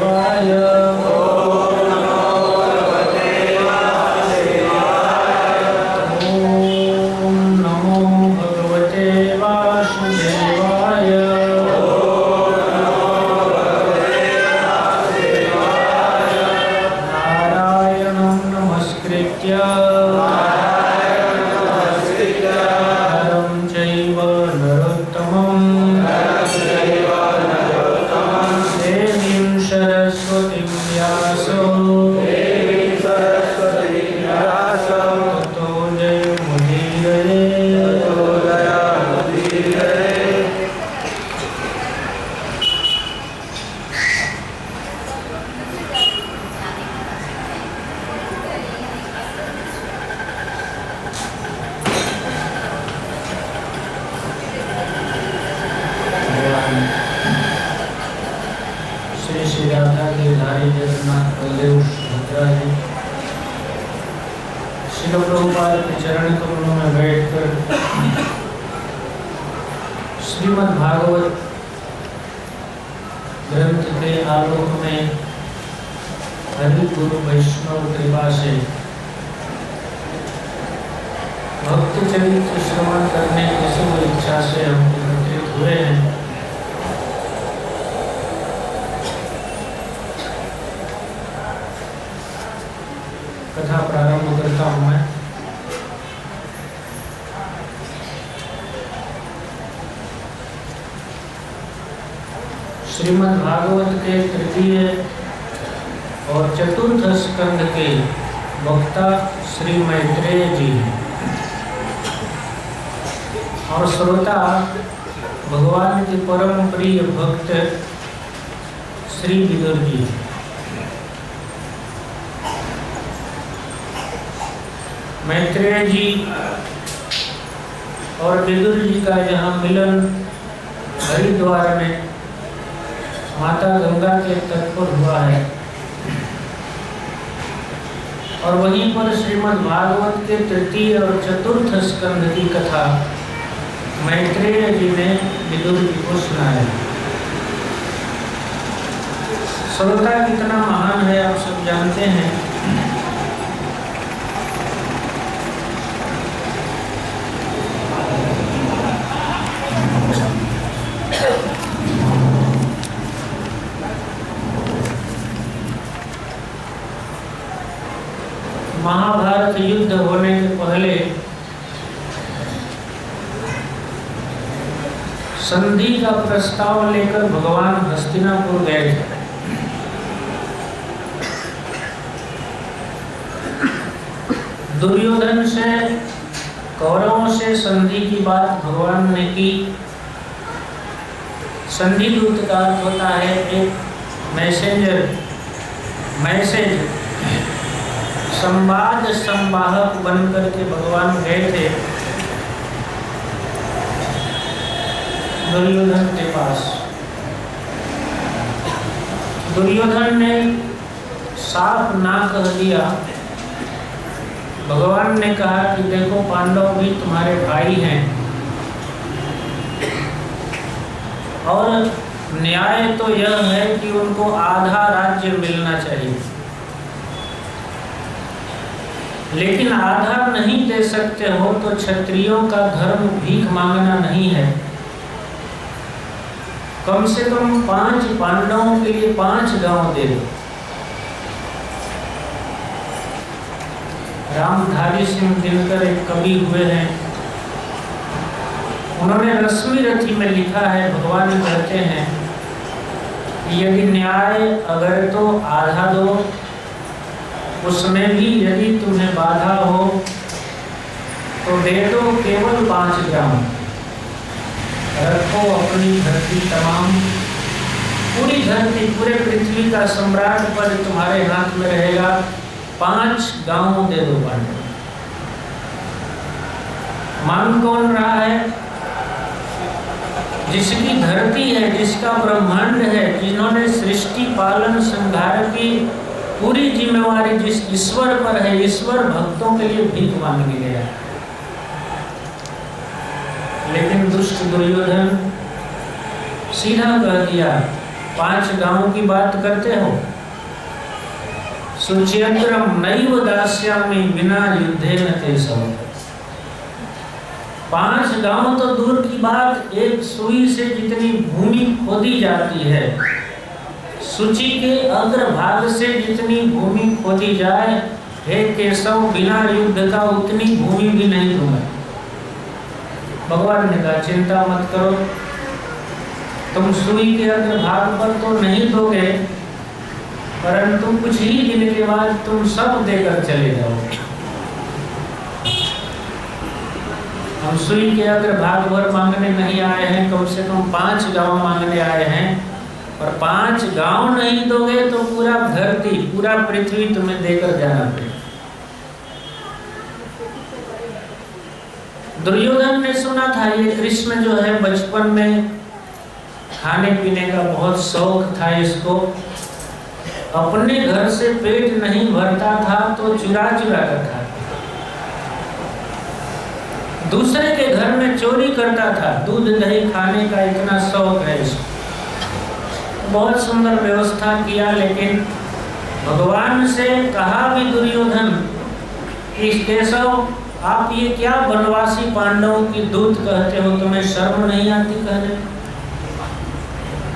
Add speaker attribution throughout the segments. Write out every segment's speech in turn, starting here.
Speaker 1: वासुदेवाय। ओम नमो भगवते वासुदेवाय। नारायणं नमस्कृत्य नरं चैव नरोत्तमं देवीं सरस्वतीं व्यासं ततो जयमुदीरये। श्री श्री राधा गिरधारी जगन्नाथ बलदेव सुभद्रा जी शिल प्रभुपाद के चरण कमलों में बैठकर श्रीमद् भागवत ग्रंथ के आलोक में हरि गुरु वैष्णव कृपा से भक्त चरित्र श्रवण करने की शुभ इच्छा से हम एकत्रित हुए हैं। कथा प्रारंभ करता हूं मैं। श्रीमद् भागवत के तृतीय और चतुर्थ स्कंद के वक्ता श्री मैत्रेय जी और श्रोता भगवान के परम प्रिय भक्त श्री विदुर जी। मैत्रेय जी और विदुर जी का यहाँ मिलन हरिद्वार में माता गंगा के तट पर हुआ है और वहीं पर श्रीमद् भागवत के तृतीय और चतुर्थ स्कंद की कथा मैत्रेय जी ने विदुर जी को सुनाया। श्रोता कितना महान है आप सब जानते हैं। महाभारत युद्ध होने के पहले संधि का प्रस्ताव लेकर भगवान हस्तिनापुर गए थे। दुर्योधन से कौरवों से संधि की बात भगवान ने की। संधि दूत का अर्थ होता है एक मैसेज संवाद संवाहक बनकर के भगवान गए थे दुर्योधन के पास। दुर्योधन ने साफ ना कह दिया। भगवान ने कहा कि देखो पांडव भी तुम्हारे भाई हैं और न्याय तो यह है कि उनको आधा राज्य मिलना चाहिए, लेकिन आधा नहीं दे सकते हो तो क्षत्रियों का धर्म भीख मांगना नहीं है। कम से कम 5 पांडवों के लिए 5 गांव दे दो। रामधारी सिंह दिनकर एक कवि हुए हैं, उन्होंने रश्मि रथी में लिखा है, भगवान कहते हैं यदि न्याय अगर तो आधा दो, उसमें भी यदि तुम्हें बाधा हो तो दे दो केवल 5 ग्राम। रखो अपनी धरती तमाम, पूरी धरती पूरे पृथ्वी का सम्राट पद तुम्हारे हाथ में रहेगा। 5 गांव दे दो पांडव। मांग कौन रहा है? जिसकी धरती है, जिसका ब्रह्मांड है, जिन्होंने सृष्टि पालन संहार की पूरी जिम्मेवारी जिस ईश्वर पर है, ईश्वर भक्तों के लिए भीख मांगने गया। लेकिन दुष्ट दुर्योधन सीधा कह दिया 5 गांवों की बात करते हो। सुचेन्द्रम नैव दास्यामि विना युद्धेन केशव। 5 गांव तो दूर की बात, एक सुई से जितनी भूमि खोदी जाती है, सूची के अग्रभाग से जितनी भूमि खोदी जाए, हे केशव बिना युद्ध का उतनी भूमि भी नहीं दूंगा। भगवान ने कहा चिंता मत करो, तुम सुई के अग्रभाग पर तो नहीं दोगे, परंतु कुछ ही दिन के बाद तुम सब देकर चले जाओगे। हम सुई के अग्रभाग भर मांगने नहीं आए हैं, कम से कम 5 गांव मांगने आए हैं, और 5 गांव नहीं दोगे तो पूरा धरती, पूरा पृथ्वी तुम्हें देकर जाना पड़ेगा। दुर्योधन ने सुना था ये कृष्ण जो है बचपन में खाने पीने का बहुत शौक था इसको, अपने घर से पेट नहीं भरता था तो चुरा चुरा कर खाता, दूसरे के घर में चोरी करता था, दूध दही खाने का इतना शौक है इसको। बहुत सुंदर व्यवस्था किया, लेकिन भगवान से कहा भी दुर्योधन कि केशव आप ये क्या वनवासी पांडवों की दूत कहते हो, तुम्हें शर्म नहीं आती कहने?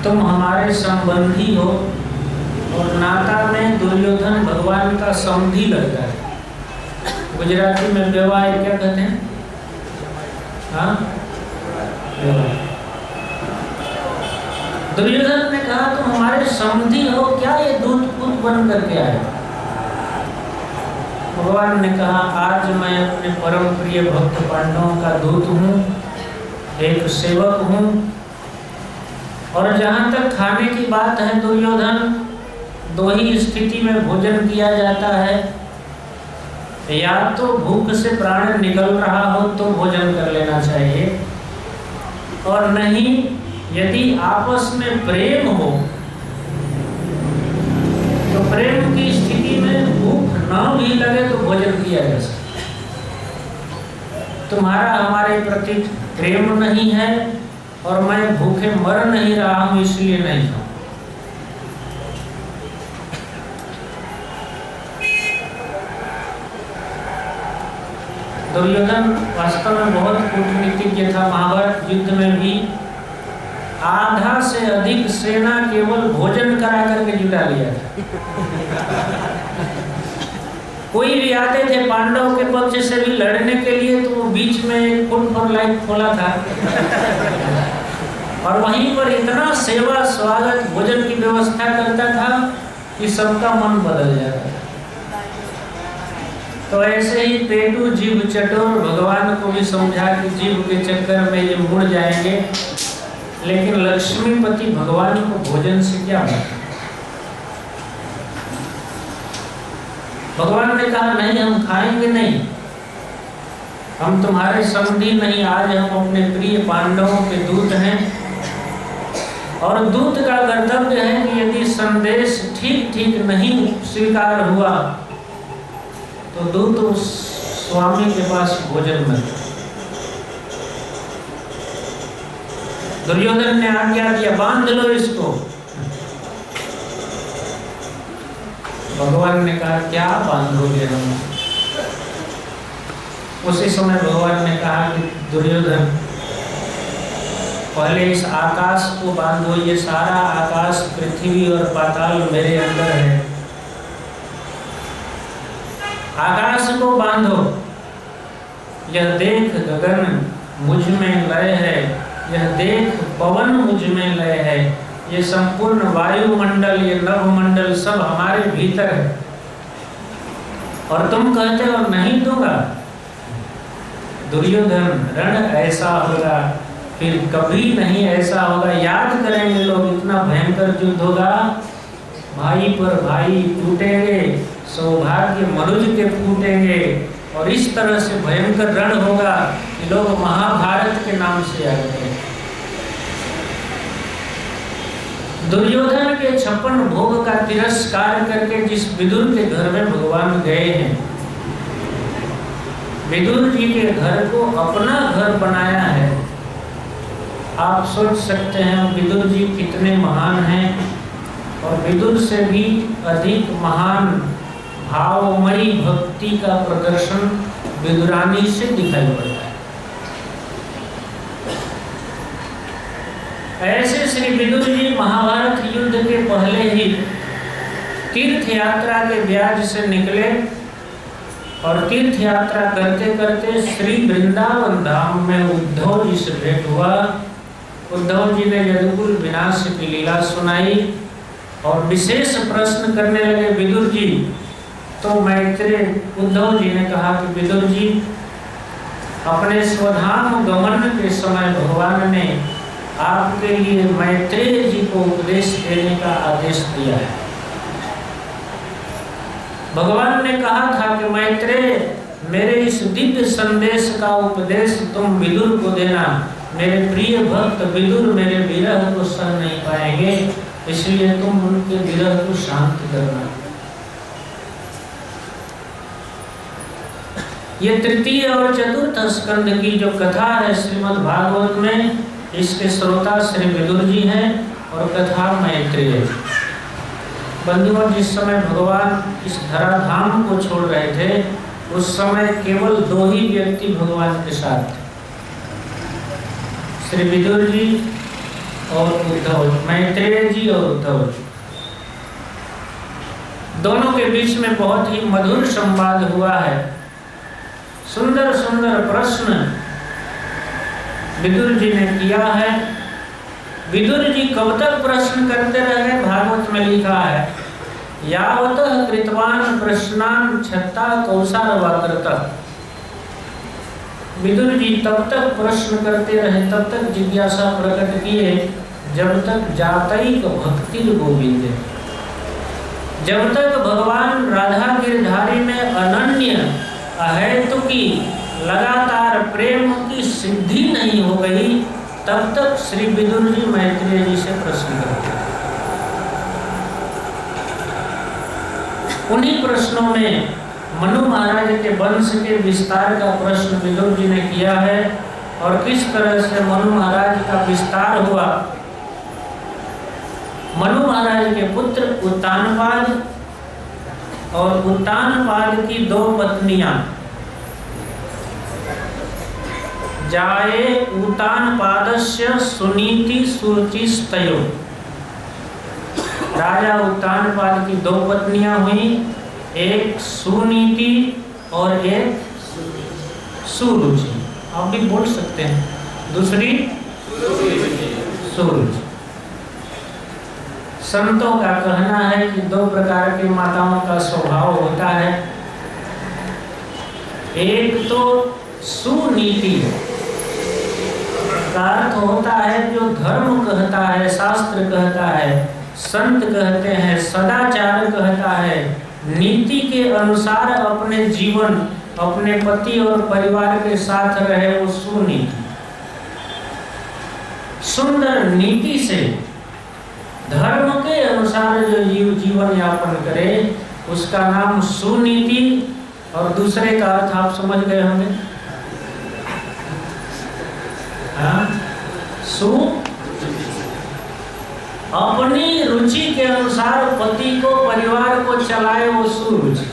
Speaker 1: तुम हमारे संबंधी हो, और नाता में दुर्योधन भगवान का समधी लगता है। गुजराती में बेवा क्या कहते हैं? हाँ, दुर्योधन ने कहा तुम हमारे समधी हो, क्या ये दूत पूत बन करके आए? भगवान ने कहा आज मैं अपने परम प्रिय भक्त पांडवों का दूत हूँ, एक सेवक हूँ, और जहाँ तक खाने की बात है दुर्योधन, 2 ही स्थिति में भोजन किया जाता है, या तो भूख से प्राण निकल रहा हो तो भोजन कर लेना चाहिए, और नहीं यदि आपस में प्रेम हो तो प्रेम की स्थिति में भूख न भी लगे तो भोजन किया जा सकता। तुम्हारा हमारे प्रति प्रेम नहीं है और मैं भूखे मर नहीं रहा हूं इसलिए नहीं खाऊं। दुर्योधन वास्तव में बहुत कूटनीतिज्ञ था। महाभारत युद्ध में भी आधा से अधिक सेना केवल भोजन करा करके जुटा लिया था। कोई भी आते थे पांडव के पक्ष से भी लड़ने के लिए तो वो बीच में एक फुट पर लाइट खोला था और वहीं पर इतना सेवा स्वागत भोजन की व्यवस्था करता था कि सबका मन बदल जाता था। तो ऐसे ही पेटू जीव चटोर भगवान को भी समझा कि जीव के चक्कर में ये मुड़ जाएंगे, लेकिन लक्ष्मीपति भगवान को भोजन से क्या मतलब? भगवान ने कहा नहीं हम खाएंगे नहीं, हम तुम्हारे समधी नहीं, आज हम अपने प्रिय पांडवों के दूत हैं और दूत का कर्तव्य है कि यदि संदेश ठीक ठीक नहीं स्वीकार हुआ तो दूत उस स्वामी के पास भोजन मत। दुर्योधन ने आज्ञा दिया बांध लो इसको। भगवान ने कहा क्या बांधोगे हम? उसी समय भगवान ने कहा कि दुर्योधन पहले इस आकाश को बांधो, ये सारा आकाश पृथ्वी और पाताल मेरे अंदर है, आकाश को बांधो। यह देख गगन मुझ में लय है, यह देख पवन मुझ में लय है, ये संपूर्ण वायुमंडल ये नभमंडल सब हमारे भीतर है, और तुम कहते हो नहीं दूंगा। दुर्योधन रण ऐसा होगा फिर कभी नहीं ऐसा होगा, याद करेंगे लोग, इतना भयंकर युद्ध होगा, भाई पर भाई टूटेंगे, सौभाग्य मनुज के फूटेंगे, और इस तरह से भयंकर रण होगा कि लोग महाभारत के नाम से याद करेंगे। दुर्योधन के 56 भोग का तिरस्कार करके जिस विदुर के घर में भगवान गए हैं, विदुर जी के घर को अपना घर बनाया है। आप सोच सकते हैं विदुर जी कितने महान हैं, और विदुर से भी अधिक महान भावमयी भक्ति का प्रदर्शन विदुरानी से दिखाई पड़ता है। ऐसे श्री विदुर जी महाभारत युद्ध के पहले ही तीर्थ यात्रा के ब्याज से निकले, और तीर्थ यात्रा करते करते श्री वृंदावन धाम में उद्धव जी से भेंट हुआ। उद्धव जी ने यदुकुल विनाश की लीला सुनाई और विशेष प्रश्न करने लगे विदुर जी। तो मैत्रेय उद्धव जी ने कहा कि विदुर जी, अपने स्वधाम गमन के समय भगवान ने आपके लिए मैत्रेय जी को उपदेश देने का आदेश दिया है। भगवान ने कहा था कि मैत्रेय, मेरे इस दिव्य संदेश का उपदेश तुम विदुर को देना। मेरे प्रिय भक्त विदुर मेरे विरह को सह नहीं पाएंगे, इसलिए तुम उनके विरह को शांत करना। ये तृतीय और चतुर्थ स्कंद की जो कथा है श्रीमद् भागवत में, इसके श्रोता श्री विदुर जी हैं और कथा मैत्रेय। बंधुओं, जिस समय भगवान इस धराधाम को छोड़ रहे थे, उस समय केवल दो ही व्यक्ति भगवान के साथ थे, श्री विदुर जी और उद्धव, मैत्रेय जी और उद्धव जी। दोनों के बीच में बहुत ही मधुर संवाद हुआ है। सुंदर सुंदर प्रश्न विदुर जी ने किया है। विदुर जी कब तक प्रश्न करते रहे, भागवत में लिखा है, यावतः कृतवान प्रश्नान छत्ता कौसारवाकृतः। विदुर जी तब तक प्रश्न करते रहे, तब तक जिज्ञासा प्रकट किए, जब तक जातैक भक्ति गोविंद, जब तक भगवान राधा गिरधारी में अनन्य अहेतुकी लगातार प्रेम की सिद्धि नहीं हो गई, तब तक श्री विदुर जी मैत्रेय जी से प्रश्न करते। उन्हीं प्रश्नों में मनु महाराज के वंश के विस्तार का प्रश्न विदुर जी ने किया है, और किस तरह से मनु महाराज का विस्तार हुआ। मनु महाराज के पुत्र उत्तानपाद और उत्तानपाद की दो पत्नियां, जाये उत्तानपादस्य सुनीति सुरुचिस्तयो। राजा उत्तानपाद की दो पत्नियां हुई, एक सुनीति और एक सुरुचि। आप भी बोल सकते हैं, दूसरी सुरुचि। संतों का कहना है कि दो प्रकार की माताओं का स्वभाव होता है। एक तो सुनीति का अर्थ होता है जो धर्म कहता है, शास्त्र कहता है, संत कहते हैं, सदाचार कहता है, नीति के अनुसार अपने जीवन, अपने पति और परिवार के साथ रहे, वो सुनीति। सुंदर नीति से धर्म के अनुसार जो जीवन यापन करे, उसका नाम सुनीति। और दूसरे का अर्थ आप समझ गए होंगे, सु अपनी रुचि के अनुसार पति को, परिवार को चलाए, वो सुरुचि।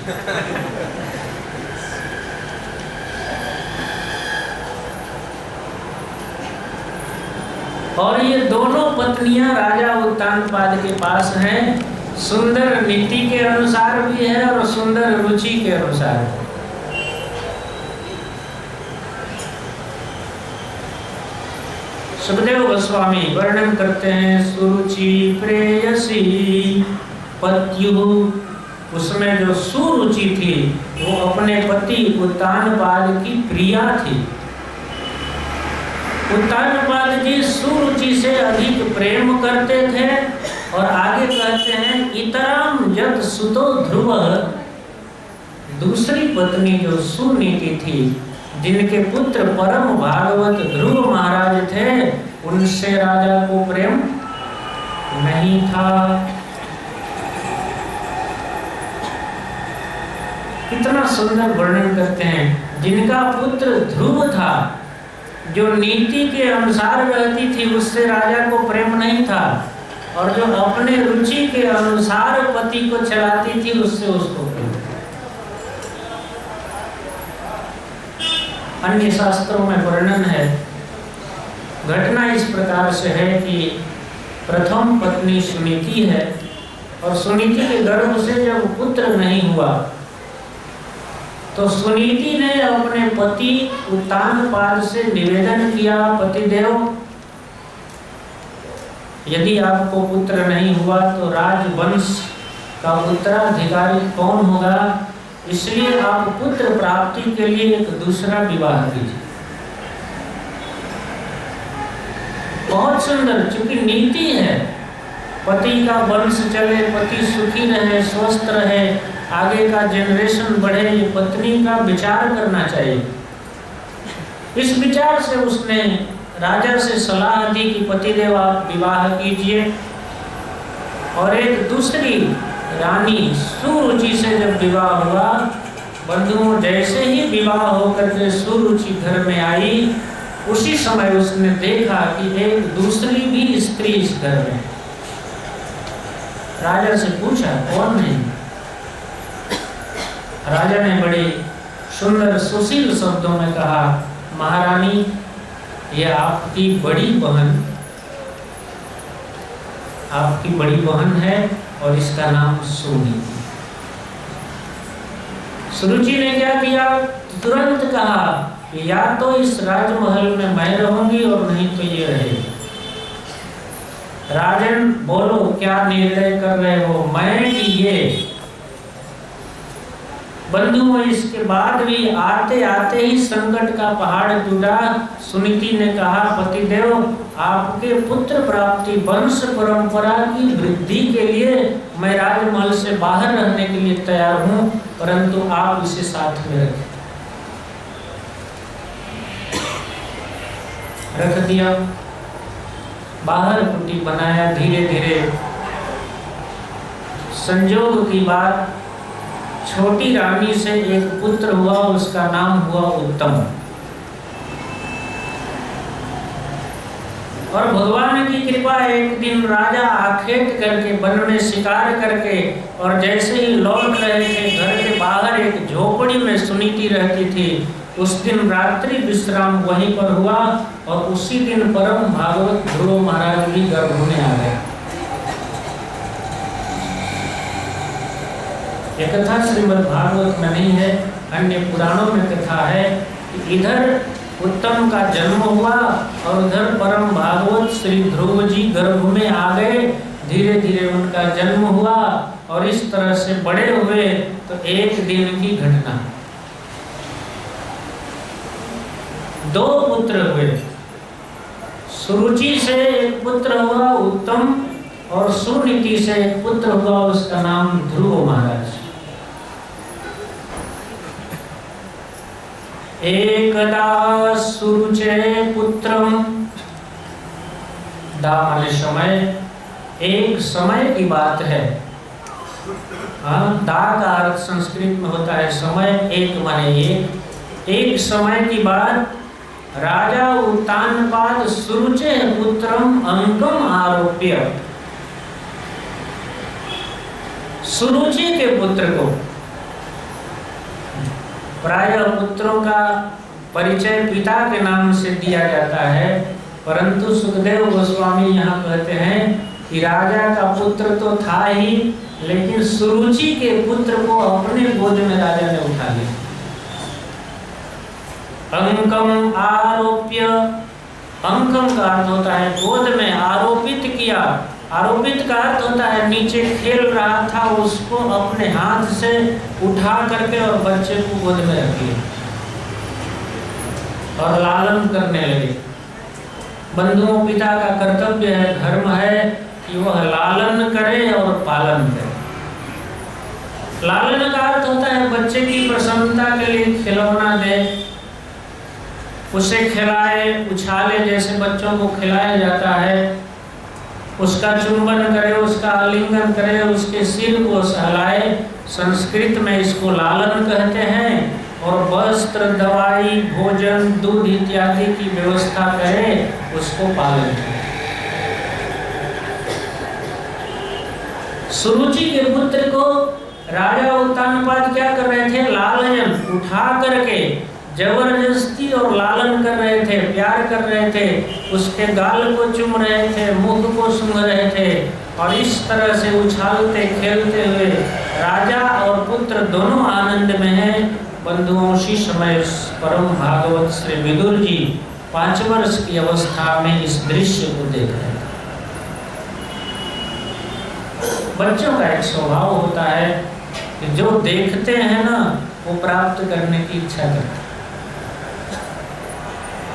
Speaker 1: और ये दोनों पत्नियां राजा उत्तानपाद के पास हैं, सुंदर नीति के अनुसार भी है और सुंदर रुचि के अनुसार। सुखदेव गोस्वामी वर्णन करते हैं, सुरुचि प्रेयसी पत्यु। उसमें जो सुरुचि थी वो अपने पति उत्तानपाद की प्रिया थी। उत्तानपाद जी सुरुचि से अधिक प्रेम करते थे। और आगे कहते हैं, इतराम यत् सुतो ध्रुव। दूसरी पत्नी जो सुनीति थी, जिनके पुत्र परम भागवत ध्रुव महाराज थे, उनसे राजा को प्रेम नहीं था। कितना सुंदर वर्णन करते हैं, जिनका पुत्र ध्रुव था जो नीति के अनुसार रहती थी उससे राजा को प्रेम नहीं था, और जो अपने रुचि के अनुसार पति को चलाती थी उससे उसको प्रेम था। अन्य शास्त्रों में वर्णन है, घटना इस प्रकार से है कि प्रथम पत्नी सुनीति है, और सुनीति के गर्भ से जब पुत्र नहीं हुआ तो सुनीति ने अपने पति उत्तानपाद से निवेदन किया, पतिदेव यदि आपको पुत्र नहीं हुआ तो राजवंश का उत्तराधिकारी कौन होगा, इसलिए आप पुत्र प्राप्ति के लिए एक दूसरा विवाह कीजिए। बहुत सुंदर, चूंकि नीति है पति का वंश चले, पति सुखी रहे, स्वस्थ रहे, आगे का जनरेशन बढ़े, ये पत्नी का विचार करना चाहिए। इस विचार से उसने राजा से सलाह दी कि पतिदेव आप विवाह कीजिए। और एक दूसरी रानी सुरुचि से जब विवाह हुआ, बंधुओं जैसे ही विवाह होकर के सुरुचि घर में आई, उसी समय उसने देखा कि एक दूसरी भी स्त्री इस घर में। राजा से पूछा कौन है? राजा ने बड़े सुंदर सुशील शब्दों में कहा, महारानी ये आपकी बड़ी बहन है और इसका नाम सुनीति। सुरुचि ने क्या किया, तुरंत कहा कि या तो इस राजमहल में मैं रहूंगी और नहीं तो ये रहेगी। राजन बोलो क्या निर्णय कर रहे हो, मैं कि ये? बंधुओं इसके बाद भी आते आते ही संकट का पहाड़ टूटा। सुनीति ने कहा, पतिदेव आपके पुत्र प्राप्ति वंश परंपरा की वृद्धि के लिए मैं राजमहल से बाहर रहने के लिए तैयार हूं, परंतु आप इसे साथ में रख दिया। बाहर कुटी बनाया। धीरे धीरे संजोग की बात, छोटी रानी से एक पुत्र हुआ, उसका नाम हुआ उत्तम। और भगवान की कृपा, एक दिन राजा आखेट करके वन में शिकार करके और जैसे ही लौट रहे थे, घर के बाहर एक झोपड़ी में सुनीति रहती थी। उस दिन रात्रि विश्राम वहीं पर हुआ और उसी दिन परम भागवत ध्रुव महाराज भी गर्भ में आ गए। यह कथा श्रीमद् भागवत में नहीं है, अन्य पुराणों में कथा है कि इधर उत्तम का जन्म हुआ और उधर परम भागवत श्री ध्रुव जी गर्भ में आ गए। धीरे धीरे उनका जन्म हुआ और इस तरह से बड़े हुए। तो एक दिन की घटना, 2 पुत्र हुए। सुरुचि से एक पुत्र हुआ उत्तम और सुनीति से एक पुत्र हुआ, उसका नाम ध्रुव महाराज। एकदा सुरुचे पुत्रम, दा माने समय, एक समय की बात है। दा का अर्थ संस्कृत में होता है समय, एक माने एक समय की बात। राजा उत्तानपाद सुरुचे पुत्रम अंकम आरोप्य, सुरुचि के पुत्र को, प्रायः पुत्रों का परिचय पिता के नाम से दिया जाता है, परंतु सुखदेव गोस्वामी यहाँ कहते हैं कि राजा का पुत्र तो था ही, लेकिन सुरुचि के पुत्र को अपने गोद में राजा ने उठा लिया। अंकम आरोप्य, अंकम का अर्थ होता है गोद में, आरोपित किया। आरोपित का अर्थ होता है नीचे खेल रहा था, उसको अपने हाथ से उठा करके और बच्चे को गोद में रख लिया और लालन करने लगे। बंधुओं, पिता का कर्तव्य है, धर्म है कि वह लालन करे और पालन करे। लालन का अर्थ होता है बच्चे की प्रसन्नता के लिए खिलौना दे, उसे खिलाए, उछाले, जैसे बच्चों को खिलाया जाता है, उसका चुंबन करे, उसका आलिंगन करे, उसके सिर को सहलाए। संस्कृत में इसको लालन कहते हैं। और वस्त्र, दवाई, भोजन, दूध इत्यादि की व्यवस्था करे, उसको पालन करे। सुरुचि के पुत्र को राजा उत्तानपाद क्या कर रहे थे? लालयन, उठा करके जबरदस्ती और लालन कर रहे थे, प्यार कर रहे थे, उसके गाल को चूम रहे थे, मुख को सूंघ रहे थे, और इस तरह से उछालते खेलते हुए राजा और पुत्र दोनों आनंद में हैं। बंधुओं, उसी समय परम भागवत श्री विदुर जी 5 वर्ष की अवस्था में इस दृश्य को देख रहे थे। बच्चों का एक स्वभाव होता है कि जो देखते हैं ना, वो प्राप्त करने की इच्छा करते हैं।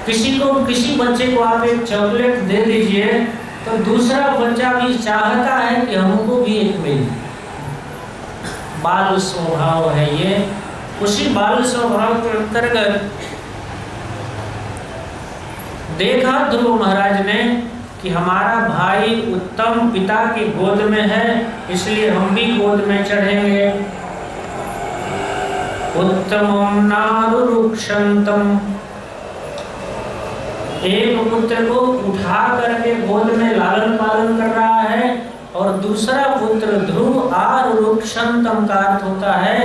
Speaker 1: किसी बच्चे को आप एक चॉकलेट दे दीजिए तो दूसरा बच्चा भी चाहता है कि हमको भी एक मिले। बाल स्वभाव है ये। उसी बाल स्वभाव के अंतर्गत देखा ध्रुव महाराज ने कि हमारा भाई उत्तम पिता की गोद में है, इसलिए हम भी गोद में चढ़ेंगे। उत्तमं नारुरुक्षन्तम्, एक पुत्र को उठा करके गोद में लालन पालन कर रहा है, और दूसरा पुत्र ध्रुव आरुरुक्षन्तम् का अर्थ होता है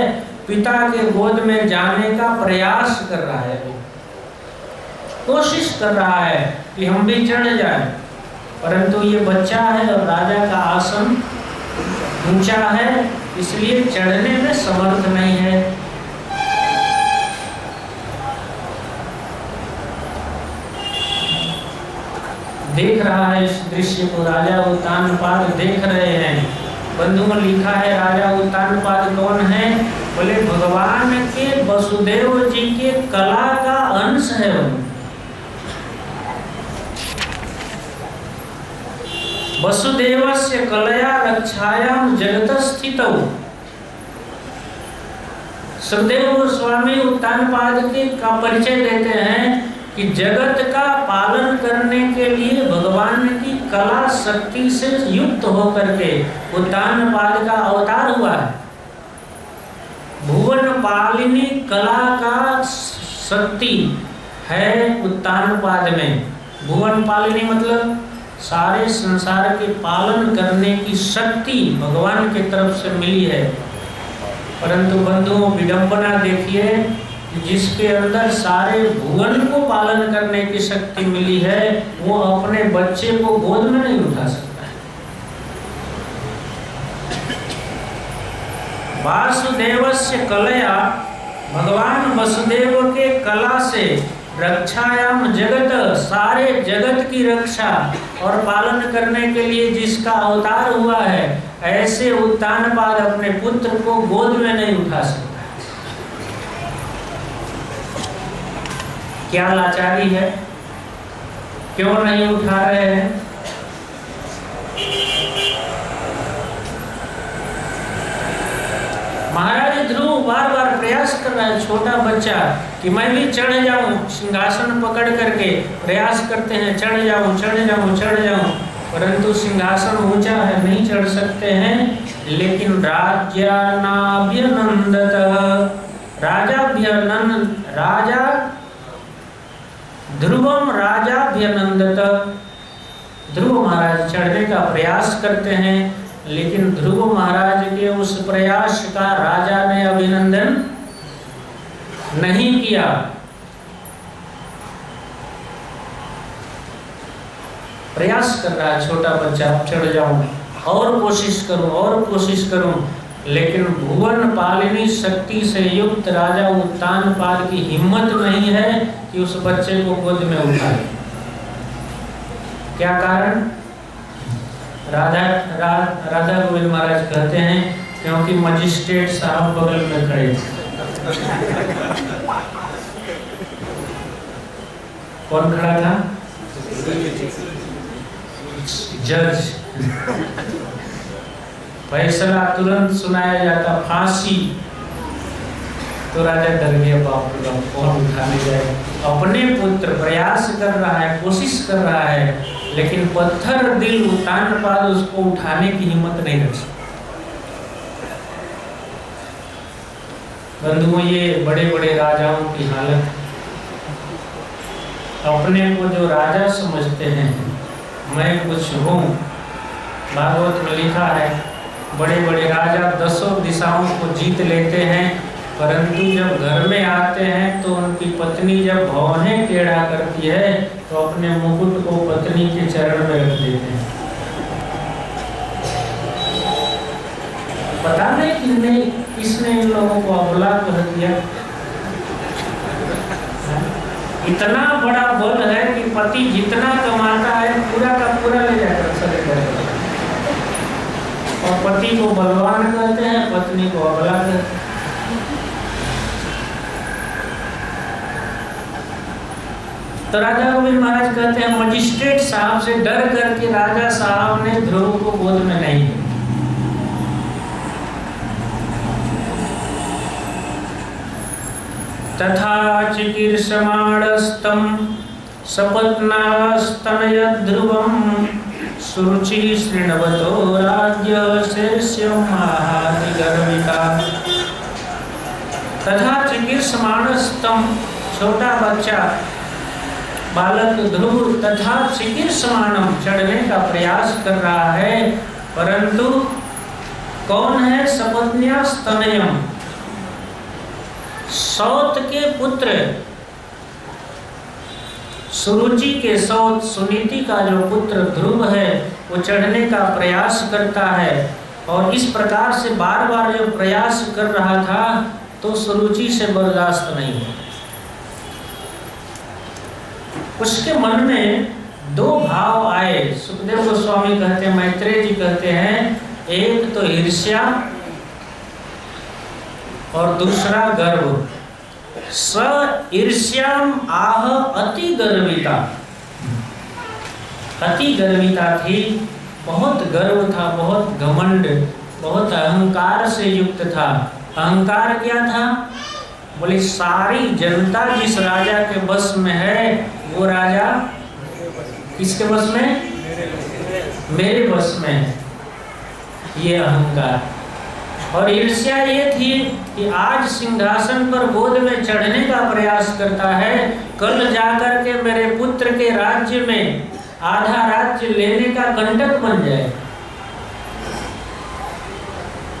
Speaker 1: पिता के गोद में जाने का प्रयास कर रहा है, कोशिश कर रहा है कि हम भी चढ़ जाएं। परंतु ये बच्चा है और राजा का आसन ऊंचा है, इसलिए चढ़ने में समर्थ नहीं है। देख रहा है इस दृश्य को राजा उत्तानपाद देख रहे हैं। बंधुओं, लिखा है राजा उत्तानपाद कौन है? बोले भगवान के वसुदेव जी के कला का अंश है। वसुदेवस्य कलया रक्षायाम जगतस्थितौ। सुखदेव गोस्वामी उत्तानपाद के का परिचय देते हैं कि जगत का पालन करने के लिए भगवान की कला शक्ति से युक्त होकर के उत्तानपाद का अवतार हुआ है। भुवन पालिनी कला का शक्ति है उत्तानपाद में। भुवन पालिनी मतलब सारे संसार के पालन करने की शक्ति भगवान की तरफ से मिली है। परंतु बंधुओं, विडंबना देखिए, जिसके अंदर सारे भुवन को पालन करने की शक्ति मिली है, वो अपने बच्चे को गोद में नहीं उठा सकता है। वासुदेवस्य कलया, भगवान वसुदेव के कला से रक्षायाम जगत, सारे जगत की रक्षा और पालन करने के लिए जिसका अवतार हुआ है, ऐसे उत्तानपाद अपने पुत्र को गोद में नहीं उठा सकता। क्या लाचारी है? क्यों नहीं उठा रहे हैं? महाराज ध्रुव बार बार प्रयास कर रहा है, छोटा बच्चा, कि मैं भी चढ़ जाऊं, सिंहासन पकड़ करके प्रयास करते हैं, चढ़ जाऊं चढ़ जाऊं चढ़ जाऊं, परंतु सिंहासन ऊंचा है, नहीं चढ़ सकते हैं। लेकिन राजा ध्रुवम राजाभ्यनंदत, ध्रुव महाराज चढ़ने का प्रयास करते हैं, लेकिन ध्रुव महाराज के उस प्रयास का राजा ने अभिनंदन नहीं किया। प्रयास कर रहा है छोटा बच्चा, चढ़ जाऊं, और कोशिश करूं और कोशिश करूं, लेकिन भुवन पालिनी शक्ति से युक्त राजा उत्तानपाद की हिम्मत नहीं है कि उस बच्चे को गोद में उठाए। क्या कारण? राधा गोविंद महाराज कहते हैं क्योंकि मजिस्ट्रेट साहब बगल में खड़े थे। कौन खड़ा था? जज। फैसला तुरंत सुनाया जाता, फांसी। तो राजा डर गया, बाप रे बाप, कौन उठाने जाए। अपने पुत्र प्रयास कर रहा है, कोशिश कर रहा है, लेकिन पत्थर दिल उत्तानपाद उसको उठाने की हिम्मत नहीं रखी। बंधुओं, ये बड़े बड़े राजाओं की हालत, अपने को जो राजा समझते हैं, मैं कुछ हूँ। भागवत में लिखा है, बड़े बड़े राजा 10 दिशाओं को जीत लेते हैं, परंतु जब घर में आते हैं तो उनकी पत्नी जब भौहें टेढ़ा करती है तो अपने मुकुट को पत्नी के चरण में रख देते हैं। पता नहीं किसने इन लोगों को अबला कर दिया। इतना बड़ा बल है कि पति जितना कमाता है पूरा का पूरा ले जाकर सरे करता है, और पति को बलवान कहते हैं, पत्नी को अबला कहते हैं। तो राजा गोविंद महाराज कहते हैं, मजिस्ट्रेट साहब से डर करके राजा साहब ने ध्रुव को गोद में नहीं लिया। तथा चिकीर्षमाणस्तं सपत्नास्तनयध्रुवं सुरुचि शृण्वतो राज्य शीर्ष्यं महातिगर्विता। तथा चिकीर्षमाणस्तं, छोटा बच्चा बालक ध्रुव तथा चिकीर्षमाणम, चढ़ने का प्रयास कर रहा है, परंतु कौन है? सपत्न्यास्तनयम, सौत के पुत्र सुरुचि के सौत सुनीति का जो पुत्र ध्रुव है वो चढ़ने का प्रयास करता है, और इस प्रकार से बार बार जो प्रयास कर रहा था तो सुरुचि से बर्दाश्त नहीं हुआ। उसके मन में 2 भाव आए। सुखदेव गोस्वामी कहते हैं, मैत्रेय जी कहते हैं, एक तो ईर्ष्या और दूसरा गर्व। स ईर्ष्याम आह अति गर्विता, अति गर्विता थी, बहुत गर्व था, बहुत घमंड, बहुत अहंकार से युक्त था। अहंकार क्या था? बोले सारी जनता जिस राजा के बस में है वो राजा किसके बस में? मेरे बस में है, ये अहंकार। और ईर्ष्या ये थी कि आज सिंहासन पर गोद में चढ़ने का प्रयास करता है, कल जाकर के मेरे पुत्र के राज्य में आधा राज्य लेने का कंटक बन जाए,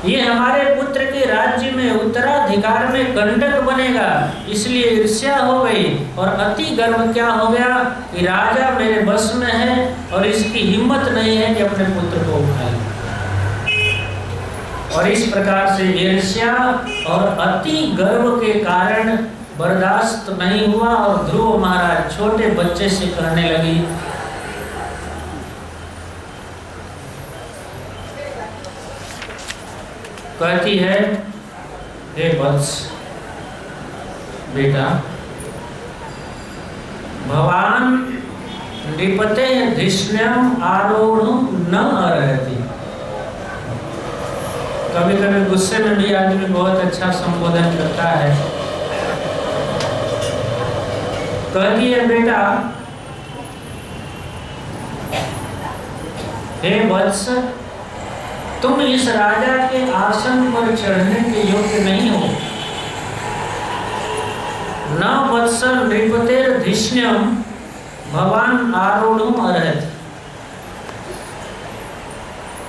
Speaker 1: ये हमारे पुत्र के राज्य में उत्तराधिकार में कंटक बनेगा, इसलिए ईर्ष्या हो गई। और अति गर्व क्या हो गया कि राजा मेरे बस में है और इसकी हिम्मत नहीं है कि अपने पुत्र को उठाए। और इस प्रकार से ईर्ष्या और अति गर्व के कारण बर्दाश्त नहीं हुआ, और ध्रुव महाराज छोटे बच्चे से कहने लगी, कहती है, हे वत्स बेटा, भवान नृपते धिष्ण्यम आरोढ़ुम न अर्हति। कभी कभी गुस्से में भी आदमी बहुत अच्छा संबोधन करता है। कहती है, बेटा, हे वत्स, तुम इस राजा के आसन पर चढ़ने के योग्य नहीं हो। न वत्सल नृपतेर धिष्ण्यम भवान आरोढ़ुम अर्हति।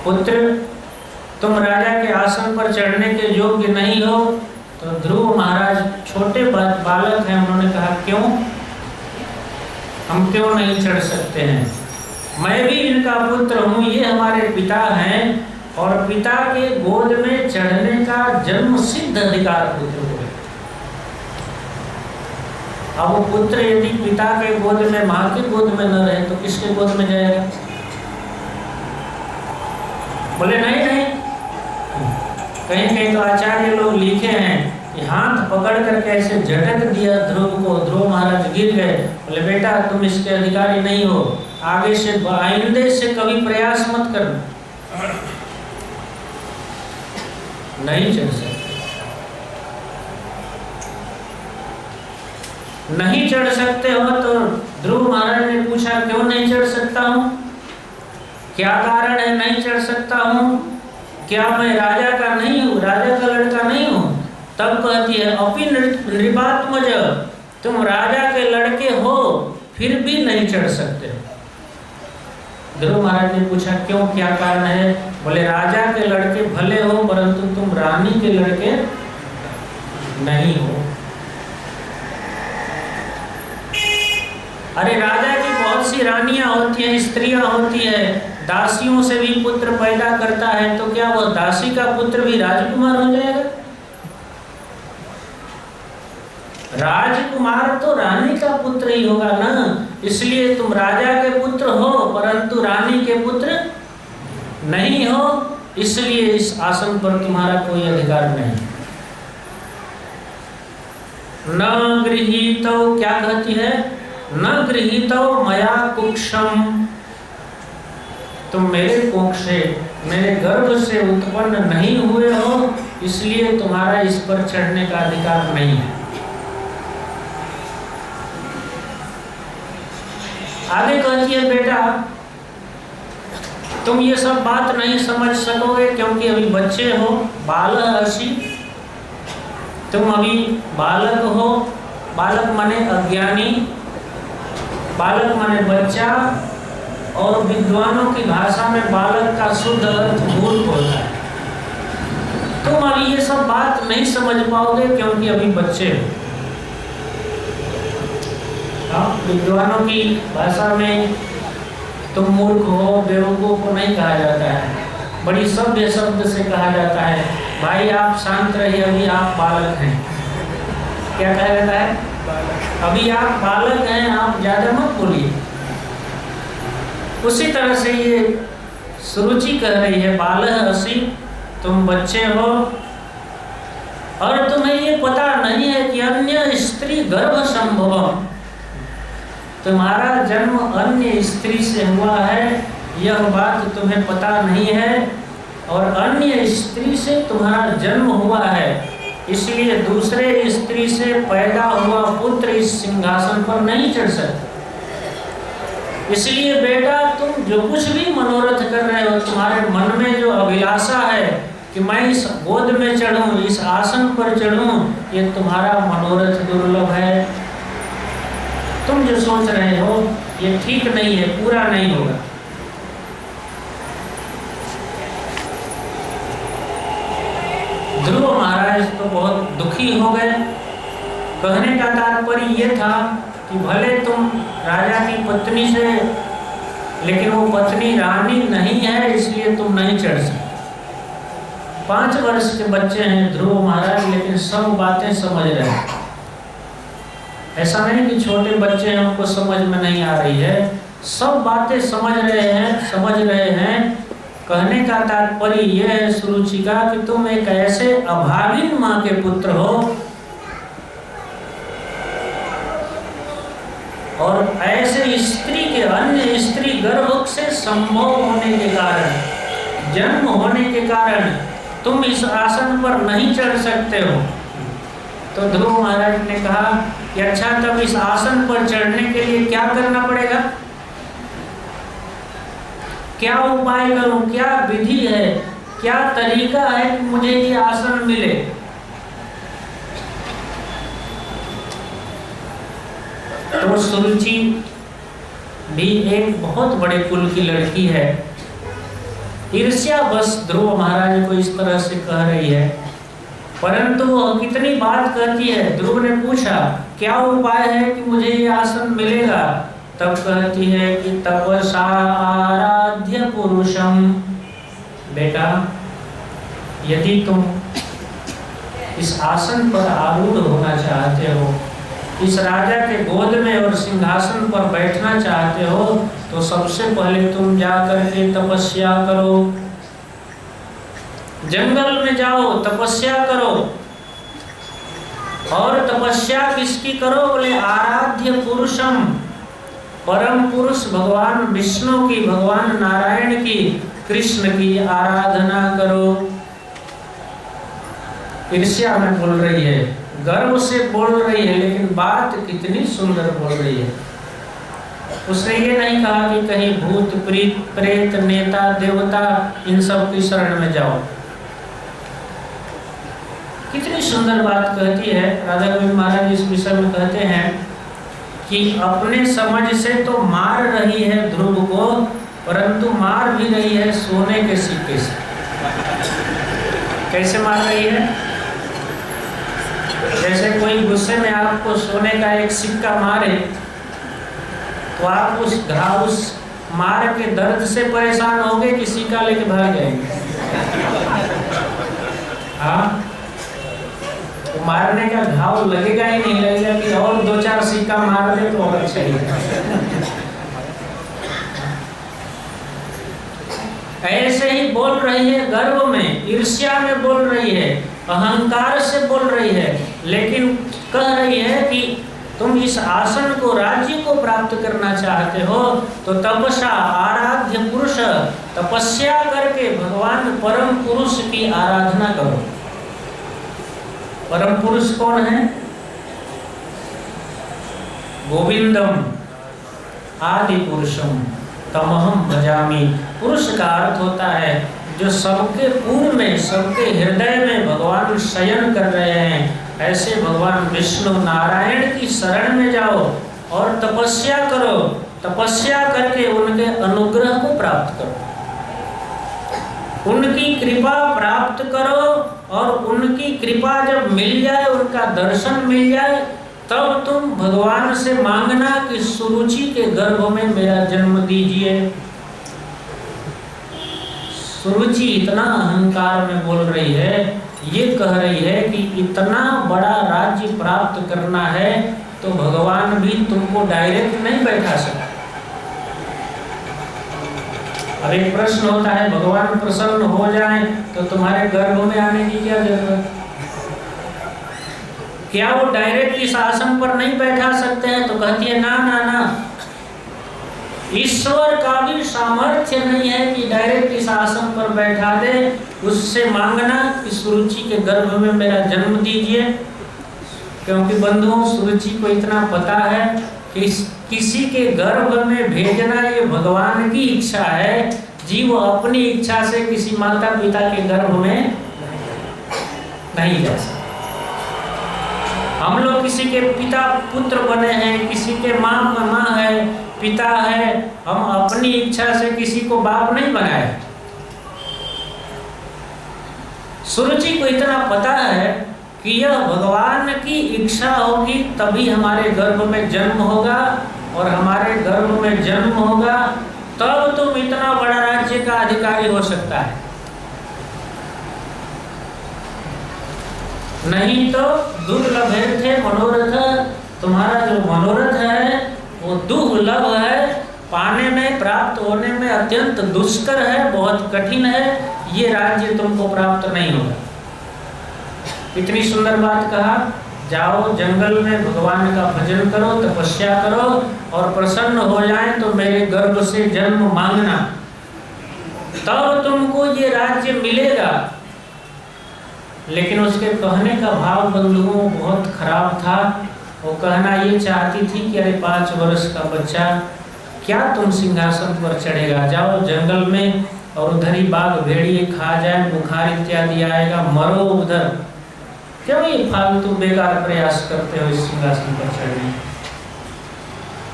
Speaker 1: पुत्र, तुम राजा के आसन पर चढ़ने के योग्य नहीं हो। तो ध्रुव महाराज छोटे बालक हैं, उन्होंने कहा, क्यों? हम क्यों नहीं चढ़ सकते हैं? मैं भी इनका पुत्र हूँ, ये हमारे पिता हैं, और पिता के गोद में चढ़ने का जन्म सिद्ध अधिकार पुत्र को है। अब वो पुत्र यदि पिता के गोद में, माँ के गोद में न रहे तो किसके गोद में जाएगा? बोले नहीं नहीं, कहीं कहीं तो आचार्य लोग लिखे हैं कि हाथ पकड़ करके ऐसे झटक दिया ध्रुव को, ध्रुव महाराज गिर गए। बोले बेटा, तुम इसके अधिकारी नहीं हो, आगे से आइंदे से कभी प्रयास मत करना, नहीं चढ़ सकते। नहीं चढ़ सकते हो तो ध्रुव महाराज ने पूछा, क्यों नहीं चढ़ सकता हूँ? क्या कारण है नहीं चढ़ सकता हूँ? क्या मैं राजा का नहीं हूँ, राजा का लड़का नहीं हूँ? तब कहती है अपि नृपात्मज, तुम राजा के लड़के हो फिर भी नहीं चढ़ सकते। ध्रुव महाराज ने पूछा क्यों, क्या कारण है? बोले राजा के लड़के भले हो परंतु तुम रानी के लड़के नहीं हो। अरे राजा की बहुत सी रानियां होती हैं, स्त्रियां होती है, दासियों से भी पुत्र पैदा करता है, तो क्या वह दासी का पुत्र भी राजकुमार हो जाएगा? राजकुमार तो रानी का पुत्र ही होगा ना। इसलिए तुम राजा के पुत्र हो परंतु रानी के पुत्र नहीं हो, इसलिए इस आसन पर तुम्हारा कोई अधिकार नहीं। न गृहीतो, क्या कहती है? न गृहीतो मया कुक्षम, तुम मेरे कोख से, मेरे गर्भ से उत्पन्न नहीं हुए हो, इसलिए तुम्हारा इस पर चढ़ने का अधिकार नहीं है। आगे कहती है बेटा तुम ये सब बात नहीं समझ सकोगे क्योंकि अभी बच्चे हो, बालक असी, तुम अभी बालक हो। बालक माने अज्ञानी, बालक माने बच्चा, और विद्वानों की भाषा में बालक का शुद्ध अर्थ मूर्ख होता है। तुम अभी ये सब बात नहीं समझ पाओगे क्योंकि अभी बच्चे हो। विद्वानों की भाषा में तुम मूर्ख हो, बेवकूफ को नहीं कहा जाता है, बड़ी सभ्य शब्द से कहा जाता है, भाई आप शांत रहिए, अभी आप बालक हैं। क्या कहा जाता है? अभी आप बालक हैं, आप ज्यादा मत बोलिए। उसी तरह से ये सुरुचि कह रही है, बालक असी, तुम बच्चे हो और तुम्हें ये पता नहीं है कि अन्य स्त्री गर्भ संभव, तुम्हारा जन्म अन्य स्त्री से हुआ है, यह बात तुम्हें पता नहीं है, और अन्य स्त्री से तुम्हारा जन्म हुआ है, इसलिए दूसरे स्त्री से पैदा हुआ पुत्र इस सिंहासन पर नहीं चढ़ सकता। इसलिए बेटा तुम जो कुछ भी मनोरथ कर रहे हो, तुम्हारे मन में जो अभिलाषा है कि मैं इस गोद में चढ़ूं, इस आसन पर चढ़ूं, ये तुम्हारा मनोरथ दुर्लभ है। तुम जो सोच रहे हो ये ठीक नहीं है, पूरा नहीं होगा। ध्रुव महाराज तो बहुत दुखी हो गए। कहने का तात्पर्य ये था कि भले तुम राजा की पत्नी से, लेकिन वो पत्नी रानी नहीं है, इसलिए तुम नहीं चढ़ सकते। 5 वर्ष के बच्चे हैं ध्रुव महाराज, लेकिन सब बातें समझ रहे हैं। ऐसा नहीं कि छोटे बच्चे हैं उनको समझ में नहीं आ रही है, सब बातें समझ रहे हैं। कहने का तात्पर्य यह है सुरुचिका कि तुम एक ऐसे अभागिन माँ के पुत्र हो, और ऐसे स्त्री के, अन्य स्त्री गर्भ से संभव होने के कारण, जन्म होने के कारण तुम इस आसन पर नहीं चढ़ सकते हो। तो ध्रुव महाराज ने कहा कि अच्छा, तब इस आसन पर चढ़ने के लिए क्या करना पड़ेगा? क्या उपाय करूं, क्या विधि है, क्या तरीका है कि मुझे ये आसन मिले? तो सुरुचि भी एक बहुत बड़े कुल की लड़की है, ईर्ष्या बस ध्रुव महाराज को इस तरह से कह रही है, परंतु वह कितनी बात कहती है। ध्रुव ने पूछा क्या उपाय है कि मुझे ये आसन मिलेगा? तब कहती है कि तपसा आराध्य पुरुषम, बेटा यदि तुम इस आसन पर आरूढ़ होना चाहते हो, इस राजा के गोद में और सिंहासन पर बैठना चाहते हो, तो सबसे पहले तुम जाकर के तपस्या करो, जंगल में जाओ, तपस्या करो। और तपस्या किसकी करो? बोले आराध्य पुरुषम, परम पुरुष भगवान विष्णु की, भगवान नारायण की, कृष्ण की आराधना करो। ईर्ष्या में बोल रही है, गर्व से बोल रही है, लेकिन बात कितनी सुंदर बोल रही है। उसने ये नहीं कहा कि कहीं भूत प्रेत नेता देवता इन सब की शरण में जाओ। कितनी सुंदर बात कहती है राधा गोविंद महाराज। इस विषय में कहते हैं कि अपने समझ से तो मार रही है ध्रुव को, परंतु मार भी रही है सोने के सिक्के से। कैसे मार रही है? जैसे कोई गुस्से में आपको सोने का एक सिक्का मारे तो आप उस मार के दर्द से परेशान होंगे कि सिक्का लेके भाग जाएंगे? हाँ, तो मारने का घाव लगेगा ही नहीं, लगेगा कि और 2-4 सिक्का मार दे तो और अच्छा ही ऐसे ही बोल रही है, गर्व में, ईर्ष्या में बोल रही है, अहंकार से बोल रही है, लेकिन कह रही है कि तुम इस आसन को, राज्य को प्राप्त करना चाहते हो तो तपस्या, आराध्य पुरुष, तपस्या करके भगवान परम पुरुष की आराधना करो। परम पुरुष कौन है? गोविंदम आदि पुरुषम तमहम भजामि। पुरुष का अर्थ होता है जो सबके पूर्व में, सबके हृदय में भगवान शयन कर रहे हैं। ऐसे भगवान विष्णु नारायण की शरण में जाओ और तपस्या करो। तपस्या करके उनके अनुग्रह को प्राप्त करो, उनकी कृपा प्राप्त करो, और उनकी कृपा जब मिल जाए, उनका दर्शन मिल जाए, तब तुम भगवान से मांगना कि सुरुचि के गर्भ में मेरा जन्म दीजिए। सुरुचि इतना अहंकार में बोल रही है, ये कह रही है कि इतना बड़ा राज्य प्राप्त करना है तो भगवान भी तुमको डायरेक्ट नहीं बैठा सकता। अब एक प्रश्न होता है, भगवान प्रसन्न हो जाए तो तुम्हारे गर्भ में आने की क्या जरूरत? क्या वो डायरेक्ट इस आसन पर नहीं बैठा सकते हैं? तो कहती है ना ना ना, ईश्वर का भी सामर्थ्य नहीं है कि डायरेक्ट इस आसन पर बैठा दे। उससे मांगना कि सुरुचि के गर्भ में मेरा जन्म दीजिए, क्योंकि बंधुओं सुरुचि को इतना पता है कि किसी के गर्भ में भेजना ये भगवान की इच्छा है। जीव अपनी इच्छा से किसी माता पिता के गर्भ में नहीं जा सकता। हम लोग किसी के पिता पुत्र बने हैं, किसी के माँ है, पिता है, हम अपनी इच्छा से किसी को बाप नहीं बनाए। सुरुचि को इतना पता है कि यह भगवान की इच्छा होगी तभी हमारे गर्भ में जन्म होगा, और हमारे गर्भ में जन्म होगा तब तुम इतना बड़ा राज्य का अधिकारी हो सकता है। नहीं तो दुर्लभ थे मनोरथ, तुम्हारा जो मनोरथ है वो दुर्लभ है, पाने में, प्राप्त होने में अत्यंत दुष्कर है, बहुत कठिन है, ये राज्य तुमको प्राप्त नहीं होगा। इतनी सुंदर बात कहा, जाओ जंगल में भगवान का भजन करो, तपस्या करो, और प्रसन्न हो जाए तो मेरे गर्भ से जन्म मांगना, तब तुमको ये राज्य मिलेगा। लेकिन उसके कहने का भाव बंधुओं बहुत खराब था। वो कहना ये चाहती थी कि अरे 5 वर्ष का बच्चा, क्या तुम सिंहासन पर चढ़ेगा? जाओ जंगल में और उधर ही बाघ भेड़िए खा जाए, बुखार इत्यादि आएगा, मरो उधर। क्यों ये फालतू बेकार प्रयास करते हो इस सिंहासन पर चढ़ने?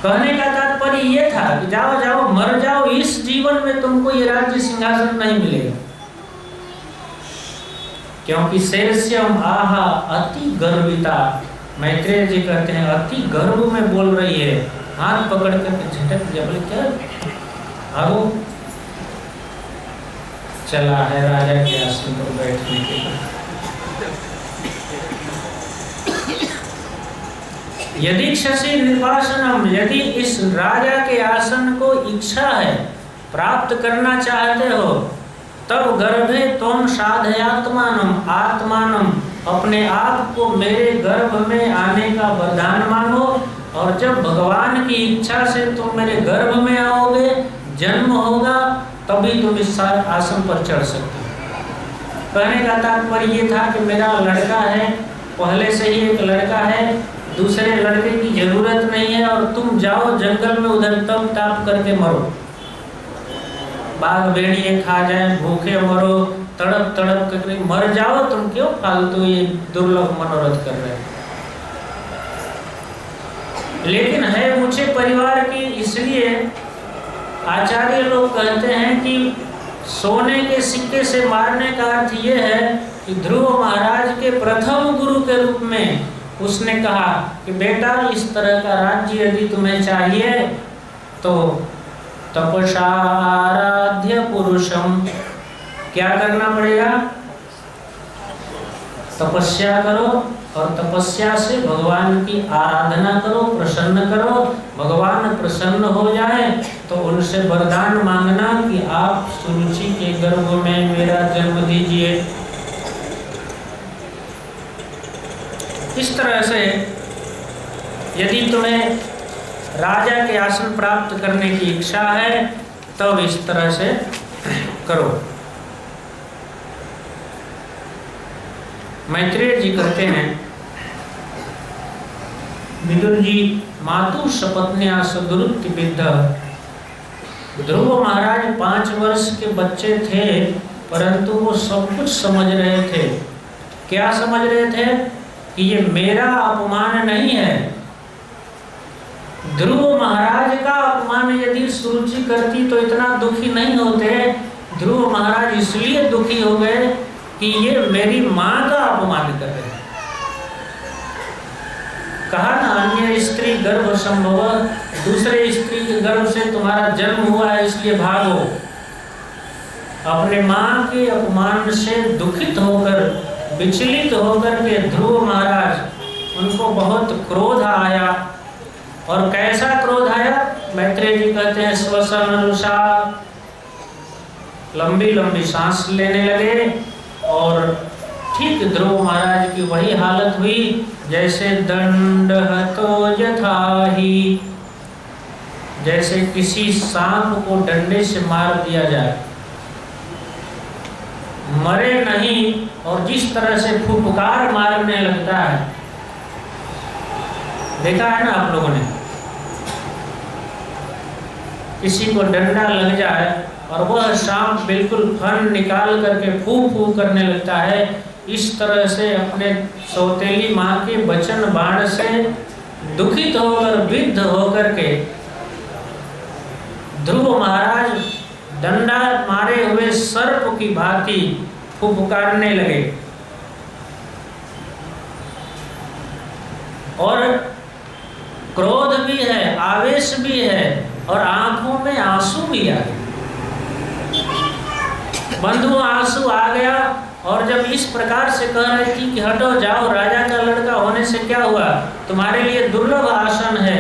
Speaker 1: कहने का तात्पर्य ये था कि जाओ जाओ मर जाओ, इस जीवन में तुमको ये राज्य सिंहासन नहीं मिलेगा। क्योंकि शेरस्यम आहा अति गर्विता, मैत्रेय जी कहते हैं अति गर्व में बोल रही है, हाथ पकड़ करके झटक दिया, बोले क्या भागो, चला है राजा के आसन पर बैठने के लिए। यदि शशि निर्वासनम, यदि इस राजा के आसन को इच्छा है, प्राप्त करना चाहते हो, तब गर्भे तुम साधयात्मानम, आत्मानम, अपने आप को मेरे गर्भ में आने का वरदान मांगो, और जब भगवान की इच्छा से तुम मेरे गर्भ में आओगे, जन्म होगा, तभी तुम इस आसन पर चढ़ सकते हो। कहने का तात्पर्य ये था कि मेरा लड़का है, पहले से ही एक लड़का है, दूसरे लड़के की जरूरत नहीं है, और तुम जाओ जंगल में उधर तप ताप करके मरो, बाघ भेड़िए खा जाए, भूखे मरो, तड़प तड़प करके मर जाओ, तुम क्यों फालतू ये दुर्लभ मनोरथ कर रहे हो। लेकिन है मुझे परिवार की, इसलिए आचार्य लोग कहते हैं कि सोने के सिक्के से मारने का अर्थ ये है कि ध्रुव महाराज के प्रथम गुरु के रूप में उसने कहा कि बेटा इस तरह का राज्य यदि तुम्हें चाहिए तो तपसा आराध्य पुरुषम, क्या करना पड़ेगा, तपस्या करो और तपस्या से भगवान की आराधना करो, प्रसन्न करो। भगवान प्रसन्न हो जाए तो उनसे वरदान मांगना कि आप सुरुचि के गर्भ में मेरा जन्म दीजिए। इस तरह से यदि तुम्हें राजा के आसन प्राप्त करने की इच्छा है तब इस तरह से करो। मैत्रेय जी कहते हैं, विदुर जी मातु सपत्न्या सदुरुक्ति विद्ध। ध्रुव महाराज 5 वर्ष के बच्चे थे, परंतु वो सब कुछ समझ रहे थे। क्या समझ रहे थे कि ये मेरा अपमान नहीं है। ध्रुव महाराज का अपमान यदि सुरुचि करती तो इतना दुखी नहीं होते। ध्रुव महाराज इसलिए दुखी हो गए कि ये मेरी माँ का अपमान कर रहे हैं। कहा ना, अन्य स्त्री गर्भ संभव, दूसरे स्त्री के गर्भ से तुम्हारा जन्म हुआ है इसलिए भागो। अपने माँ के अपमान से दुखित होकर, विचलित होकर के ध्रुव महाराज, उनको बहुत क्रोध आया। और कैसा क्रोध आया, मैत्रेय जी कहते हैं श्वसन अनुसार लंबी लंबी सांस लेने लगे और ठीक ध्रुव महाराज की वही हालत हुई जैसे दंड हतो यथाहि, जैसे किसी सांप को डंडे से मार दिया जाए, मरे नहीं और जिस तरह से फुफकार मारने लगता है, देखा है ना आप लोगों ने, किसी को डंडा लग जाए और वह सांप बिल्कुल फन निकाल करके फू फू करने लगता है, इस तरह से अपने सौतेली माँ के वचन बाण से दुखित होकर, विद्ध होकर के ध्रुव महाराज डंडा मारे हुए सर्प की भांति फुफकारने लगे। और क्रोध भी है, आवेश भी है और आंखों में आंसू भी आ गए। बंधु आंसू आ गया और जब इस प्रकार से कह रही थी कि हटो जाओ, राजा का लड़का होने से क्या हुआ, तुम्हारे लिए दुर्लभ आसन है,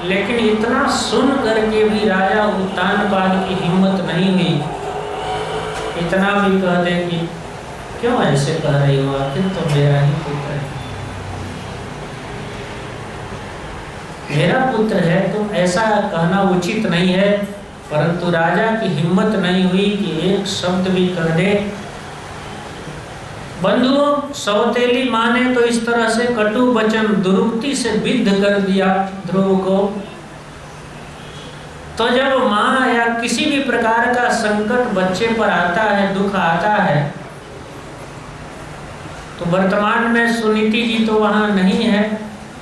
Speaker 1: लेकिन इतना सुन करके भी राजा उत्तानपाद की हिम्मत नहीं हुई। इतना भी कह दे कि क्यों ऐसे कह रही हो, आखिर तो मेरा ही पुत्र है, मेरा पुत्र है, तो ऐसा कहना उचित नहीं है। परंतु राजा की हिम्मत नहीं हुई कि एक शब्द भी कह दे। बंधुओं, सौतेली माँ ने तो इस तरह से कटु वचन दुरुक्ति से विद्ध कर दिया ध्रुव को। तो जब माँ या किसी भी प्रकार का संकट बच्चे पर आता है, दुख आता है, तो वर्तमान में सुनीति जी तो वहाँ नहीं है,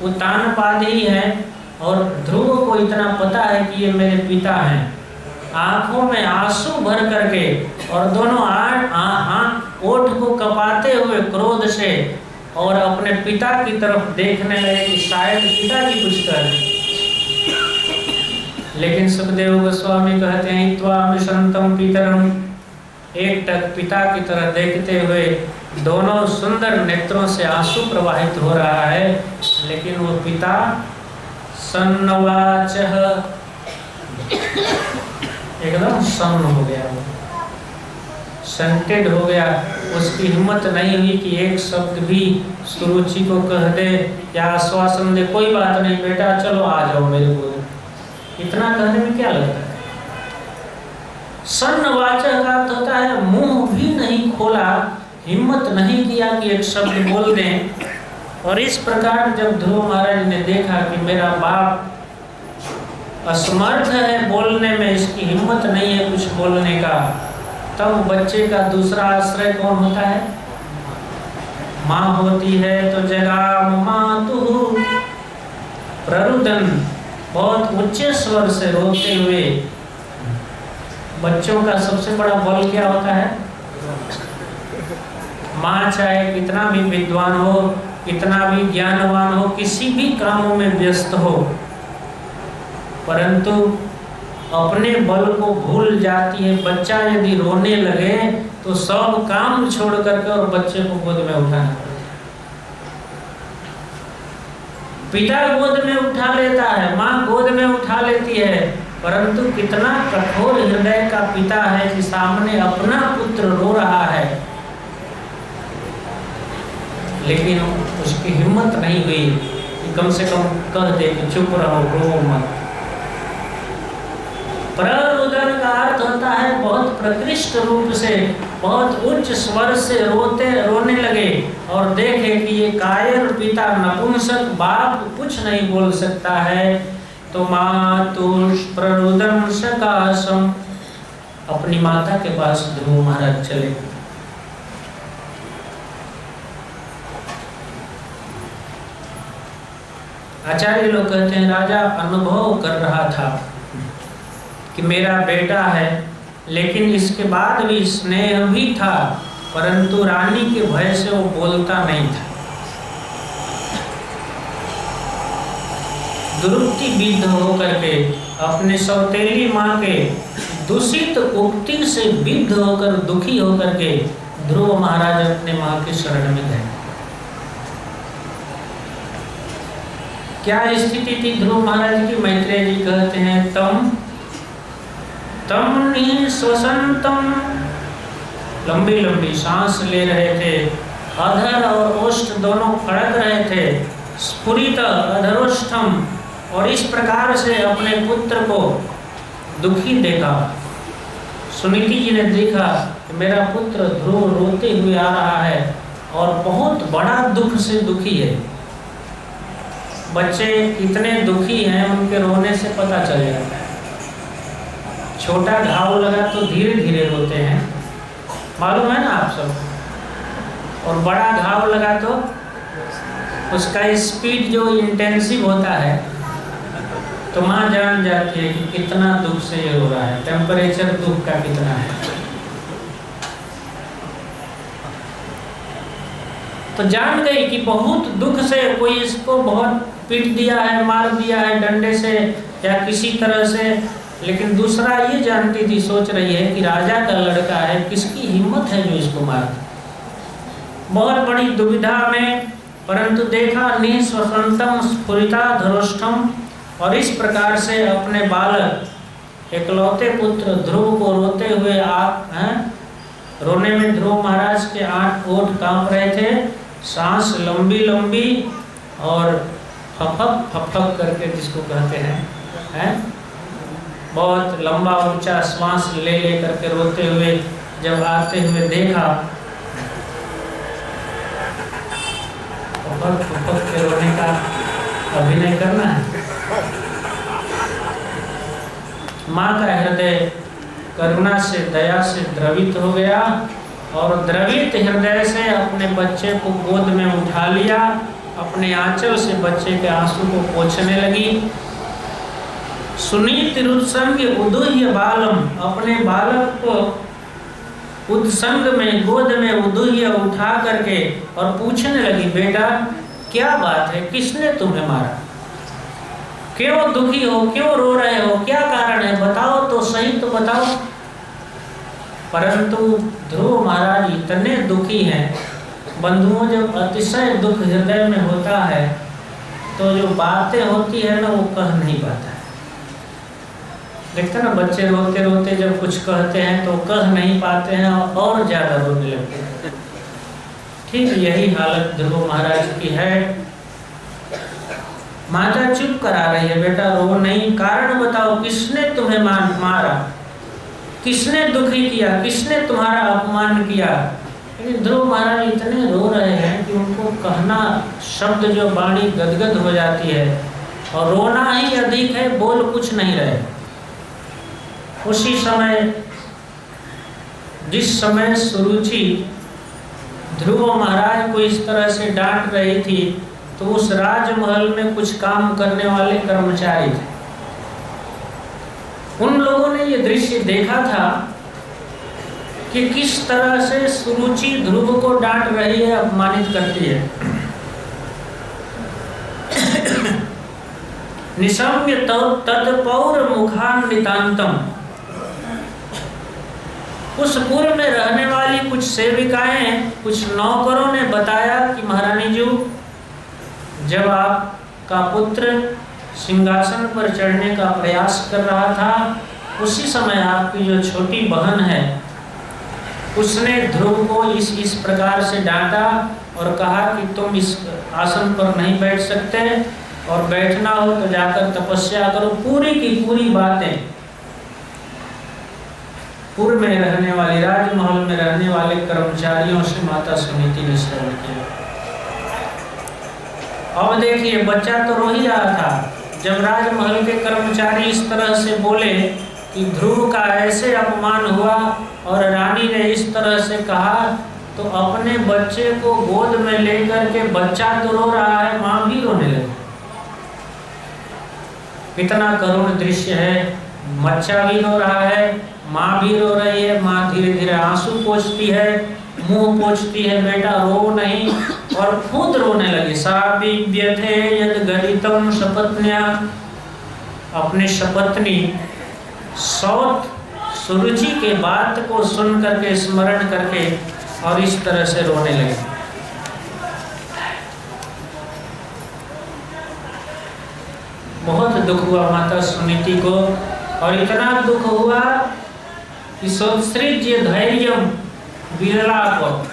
Speaker 1: उत्तानपाद ही है और ध्रुव को इतना पता है कि ये मेरे पिता हैं। आंखों में आंसू भर करके और दोनों ओठ को कपाते हुए क्रोध से और अपने पिता की तरफ देखने लगे कि शायद पिता जी कुछ कर। लेकिन सुखदेव गोस्वामी कहते हैं त्वाम संतम पितरम, एकटक पिता की तरह देखते हुए दोनों सुंदर नेत्रों से आंसू प्रवाहित हो रहा है, लेकिन वो पिता सन्नवाचः, एकदम सन्न हो गया, वो संटेड हो गया। उसकी हिम्मत नहीं हुई कि एक शब्द भी सुरुचि को कह दे या आश्वासन दे, कोई बात नहीं बेटा चलो आ जाओ मेरे को। इतना कहने में क्या लगता है। सन्नवाचः का अर्थ होता है मुंह भी नहीं खोला, हिम्मत नहीं किया कि एक शब्द बोल दें। और इस प्रकार जब ध्रुव महाराज ने देखा कि मेरा बाप असमर्थ है बोलने में, इसकी हिम्मत नहीं है कुछ बोलने का, तब बच्चे का दूसरा आश्रय कौन होता है? माँ होती है। तो जगाम मातुः प्ररुदन, बहुत ऊंचे स्वर से रोते हुए। बच्चों का सबसे बड़ा बल क्या होता है? माँ चाहे कितना भी विद्वान हो, कितना भी ज्ञानवान हो, किसी भी कामों में व्यस्त हो, परंतु अपने बल को भूल जाती है। बच्चा यदि रोने लगे तो सब काम छोड़ करके और बच्चे को गोद में उठाना पड़ता है। पिता गोद में उठा लेता है, माँ गोद में उठा लेती है, परंतु कितना कठोर हृदय का पिता है कि सामने अपना पुत्र रो रहा है, लेकिन उसकी हिम्मत नहीं हुई कि कम से कम कह दे कि चुप रहो, रो मत। प्ररुदन का अर्थ होता है बहुत प्रकृष्ट रूप से, बहुत उच्च स्वर से रोने लगे और देखे कि ये कायर पिता, नपुंसक बाप कुछ नहीं बोल सकता है, तो मातुः प्ररुदन सकाशम, अपनी माता के पास ध्रुव महाराज चले। आचार्य लोग कहते हैं राजा अनुभव कर रहा था कि मेरा बेटा है, लेकिन इसके बाद भी स्नेह भी था, परंतु रानी के भय से वो बोलता नहीं था। दुरुक्ति विद्ध होकर के, अपने सौतेली माँ के दूषित उक्ति से विद्ध होकर, दुखी होकर के ध्रुव महाराज अपने माँ की शरण में गए। क्या स्थिति थी ध्रुव महाराज की? मैत्रेय जी कहते हैं तम निःश्वसन्तम, लंबी लंबी सांस ले रहे थे, अधर और ओष्ठ दोनों फड़क रहे थे, स्फुरित अधरोष्ठम, और इस प्रकार से अपने पुत्र को दुखी देखा। सुनीति जी ने देखा कि मेरा पुत्र ध्रुव रोते हुए आ रहा है और बहुत बड़ा दुख से दुखी है। बच्चे कितने दुखी हैं उनके रोने से पता चल जाता है। छोटा घाव लगा तो धीरे धीरे रोते हैं, मालूम है ना आप सब, और बड़ा घाव लगा तो उसका स्पीड जो इंटेंसिव होता है, तो माँ जान जाती है कि कितना दुख से ये हो रहा है, टेम्परेचर दुख का कितना है। तो जान गई कि बहुत दुख से कोई इसको बहुत पीट दिया है, मार दिया है डंडे से या किसी तरह से, लेकिन दूसरा ये जानती थी, सोच रही है कि राजा का लड़का है, किसकी हिम्मत है जो इसको मार। बहुत बड़ी दुविधा में, परंतु देखा निःश्वसन्तम स्फुरिताधरोष्ठम, और इस प्रकार से अपने बालक एकलौते पुत्र ध्रुव को रोते हुए रोने में ध्रुव महाराज के 8 ओठ कांप रहे थे, सांस लंबी लंबी और फफक फफक करके जिसको कहते हैं, बहुत लंबा ऊंचा श्वास ले ले करके रोते हुए जब आते हुए देखा, फफक फफक के रोने का अभिनय करना है। माँ का हृदय करुणा से, दया से द्रवित हो गया और द्रवित हृदय से अपने बच्चे को गोद में उठा लिया, अपने आंचल से बच्चे के आंसू को पोंछने लगी। सुनीति रुत्संग उदुह्य बालम, अपने बालक को उद्संग में गोद में उदुह्य उठा करके और पूछने लगी, बेटा क्या बात है, किसने तुम्हें मारा, क्यों दुखी हो, क्यों रो रहे हो, क्या कारण है, बताओ तो सही, तो बताओ। परंतु ध्रुव महाराज इतने दुखी हैं। बंधुओं, जब अतिशय दुख हृदय में होता है तो जो बातें होती है ना, वो कह नहीं पाता है। देखते ना बच्चे रोते रोते जब कुछ कहते हैं तो कह नहीं पाते हैं और ज्यादा रोने लगते हैं। ठीक यही हालत ध्रुव महाराज की है। माता चुप करा रही है, बेटा रो नहीं, कारण बताओ, किसने तुम्हें मारा, किसने दुखी किया, किसने तुम्हारा अपमान किया। लेकिन ध्रुव महाराज इतने रो रहे हैं कि उनको कहना शब्द जो वाणी गदगद हो जाती है और रोना ही अधिक है, बोल कुछ नहीं रहे। उसी समय जिस समय सुरुचि ध्रुव महाराज को इस तरह से डांट रही थी, तो उस राजमहल में कुछ काम करने वाले कर्मचारी थे। उन लोगों ने ये दृश्य देखा था कि किस तरह से सुरुचि ध्रुव को डांट रही है, अपमानित करती है। निशम्य तत्पौर मुखान्वितांतम, उस पुर में रहने वाली कुछ सेविकाएं, कुछ नौकरों ने बताया कि महारानी जी, जब आपका पुत्र सिंहासन पर चढ़ने का प्रयास कर रहा था, उसी समय आपकी जो छोटी बहन है उसने ध्रुव को इस प्रकार से डांटा और कहा कि तुम इस आसन पर नहीं बैठ सकते, और बैठना हो तो जाकर तपस्या करो। पूरी की पूरी बातें पुर में रहने वाले, राजमहल में रहने वाले कर्मचारियों से माता सुनीति ने श्रवण किया। अब देखिए, बच्चा तो रो ही रहा था। जब राजमहल के कर्मचारी इस तरह से बोले कि ध्रुव का ऐसे अपमान हुआ और रानी ने इस तरह से कहा, तो अपने बच्चे को गोद में लेकर के, बच्चा तो रो रहा है, माँ भी रोने लगी। कितना करुण दृश्य है। बच्चा भी रो रहा है, माँ भी रो रही है। माँ धीरे धीरे आंसू पोंछती है, मुंह पोंछती है, बेटा रो नहीं, और खुद रोने लगी। सापिव्यथे यद गलितम सपत्न्या, अपनी सपत्नी सौत सुरुचि के बात को सुन करके, स्मरण करके, और इस तरह से रोने लगी। बहुत दुख हुआ माता सुनीति को, और इतना दुख हुआ कि सोत्सृज्य धैर्यम विरलाप,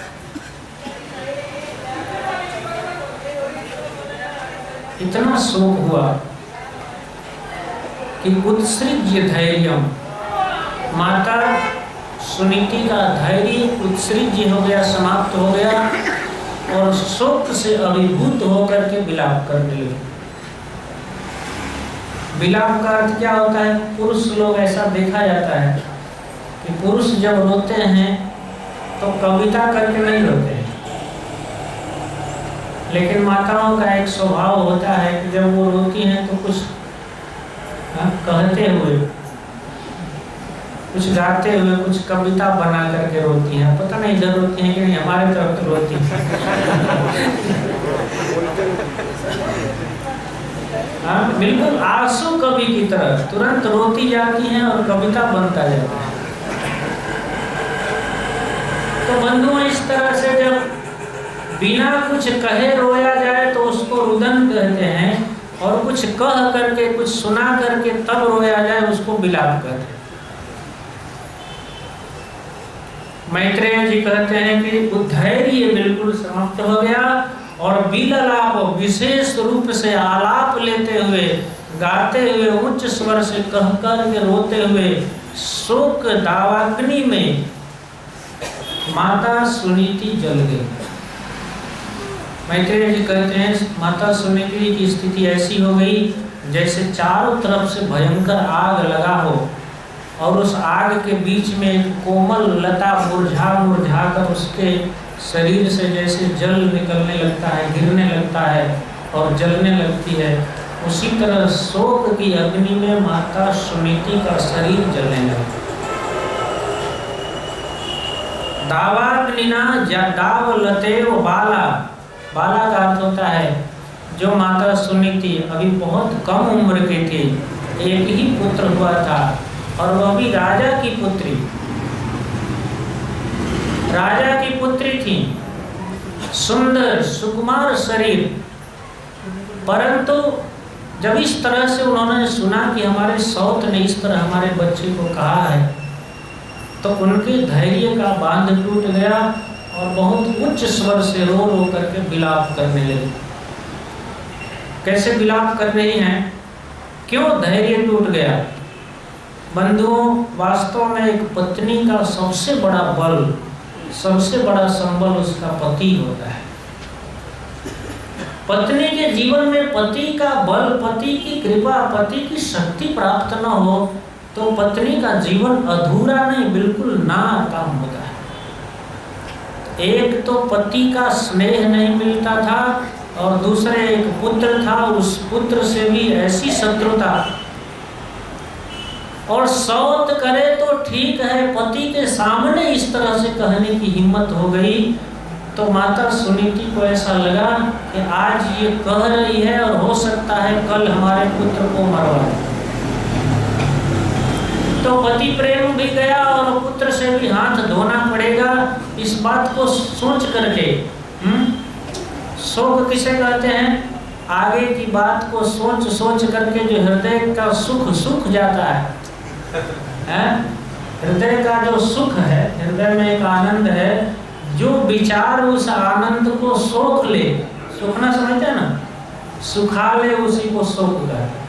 Speaker 1: इतना शोक हुआ कि उत्सृज्य धैर्यम, माता सुनीति का धैर्य उत्सृज्य हो गया, समाप्त हो गया, और शोक से अभिभूत होकर के विलाप करने लगे। विलाप का अर्थ क्या होता है? पुरुष लोग, ऐसा देखा जाता है कि पुरुष जब रोते हैं तो कविता करके नहीं रोते हैं, लेकिन माताओं का एक स्वभाव होता है कि जब वो रोती हैं तो कुछ कहते हुए, कुछ गाते हुए, कुछ कविता बना करके रोती हैं। पता नहीं इधर रोती हैं कि नहीं, हमारे तरफ तो रोती हाँ, बिल्कुल आंसू कवि की तरह तुरंत रोती जाती हैं और कविता बनता जाता है। तो बंधुओं, इस तरह से जब बिना कुछ कहे रोया जाए तो उसको रुदन कहते हैं, और कुछ कह करके, कुछ सुना करके तब रोया जाए उसको विलाप कहते हैं। मैत्रेय जी कहते हैं कि धैर्य बिल्कुल समाप्त हो गया, और विललाप, विशेष रूप से आलाप लेते हुए, गाते हुए, उच्च स्वर से कह कर के रोते हुए, शोक दावाग्नि में माता सुनीति जल गई। मैत्रेय जी कहते हैं माता सुनीति की स्थिति ऐसी हो गई जैसे चारों तरफ से भयंकर आग लगा हो, और उस आग के बीच में एक कोमल लता मुरझा मुरझा कर उसके शरीर से जैसे जल निकलने लगता है, गिरने लगता है और जलने लगती है, उसी तरह शोक की अग्नि में माता सुनीति का शरीर जलने लगा। दावाग्निना दावलतेव बाला, बाला का अर्थ होता है जो माता सुनीति अभी बहुत कम उम्र की थी, एक ही पुत्र हुआ था, और वह भी राजा की पुत्री, राजा की पुत्री थी, सुंदर सुकुमार शरीर। परंतु जब इस तरह से उन्होंने सुना कि हमारे सौत ने इस तरह हमारे बच्चे को कहा है, तो उनके धैर्य का बांध टूट गया और बहुत उच्च स्वर से रो रो करके विलाप करने लगे। कैसे विलाप कर रही हैं? क्यों धैर्य टूट गया? बंधुओं, वास्तव में एक पत्नी का सबसे बड़ा बल, सबसे बड़ा संबल उसका पति होता है। पत्नी के जीवन में पति का बल, पति की कृपा, पति की शक्ति प्राप्त न हो तो पत्नी का जीवन अधूरा नहीं, बिल्कुल नाकाम होता है। एक तो पति का स्नेह नहीं मिलता था और दूसरे एक पुत्र था, उस पुत्र से भी ऐसी शत्रुता। और सौत करे तो ठीक है, पति के सामने इस तरह से कहने की हिम्मत हो गई। तो माता सुनीति को ऐसा लगा कि आज ये कह रही है और हो सकता है कल हमारे पुत्र को मरवाए। तो पति प्रेम भी गया और पुत्र से भी हाथ धोना पड़ेगा, इस बात को सोच करके। शोक किसे कहते हैं? आगे की बात को सोच सोच करके जो हृदय का सुख सूख जाता है, हृदय का जो सुख है, हृदय में एक आनंद है, जो विचार उस आनंद को सोख ले, सोखना समझते हैं ना, सुखा ले, उसी को सोख कहते हैं।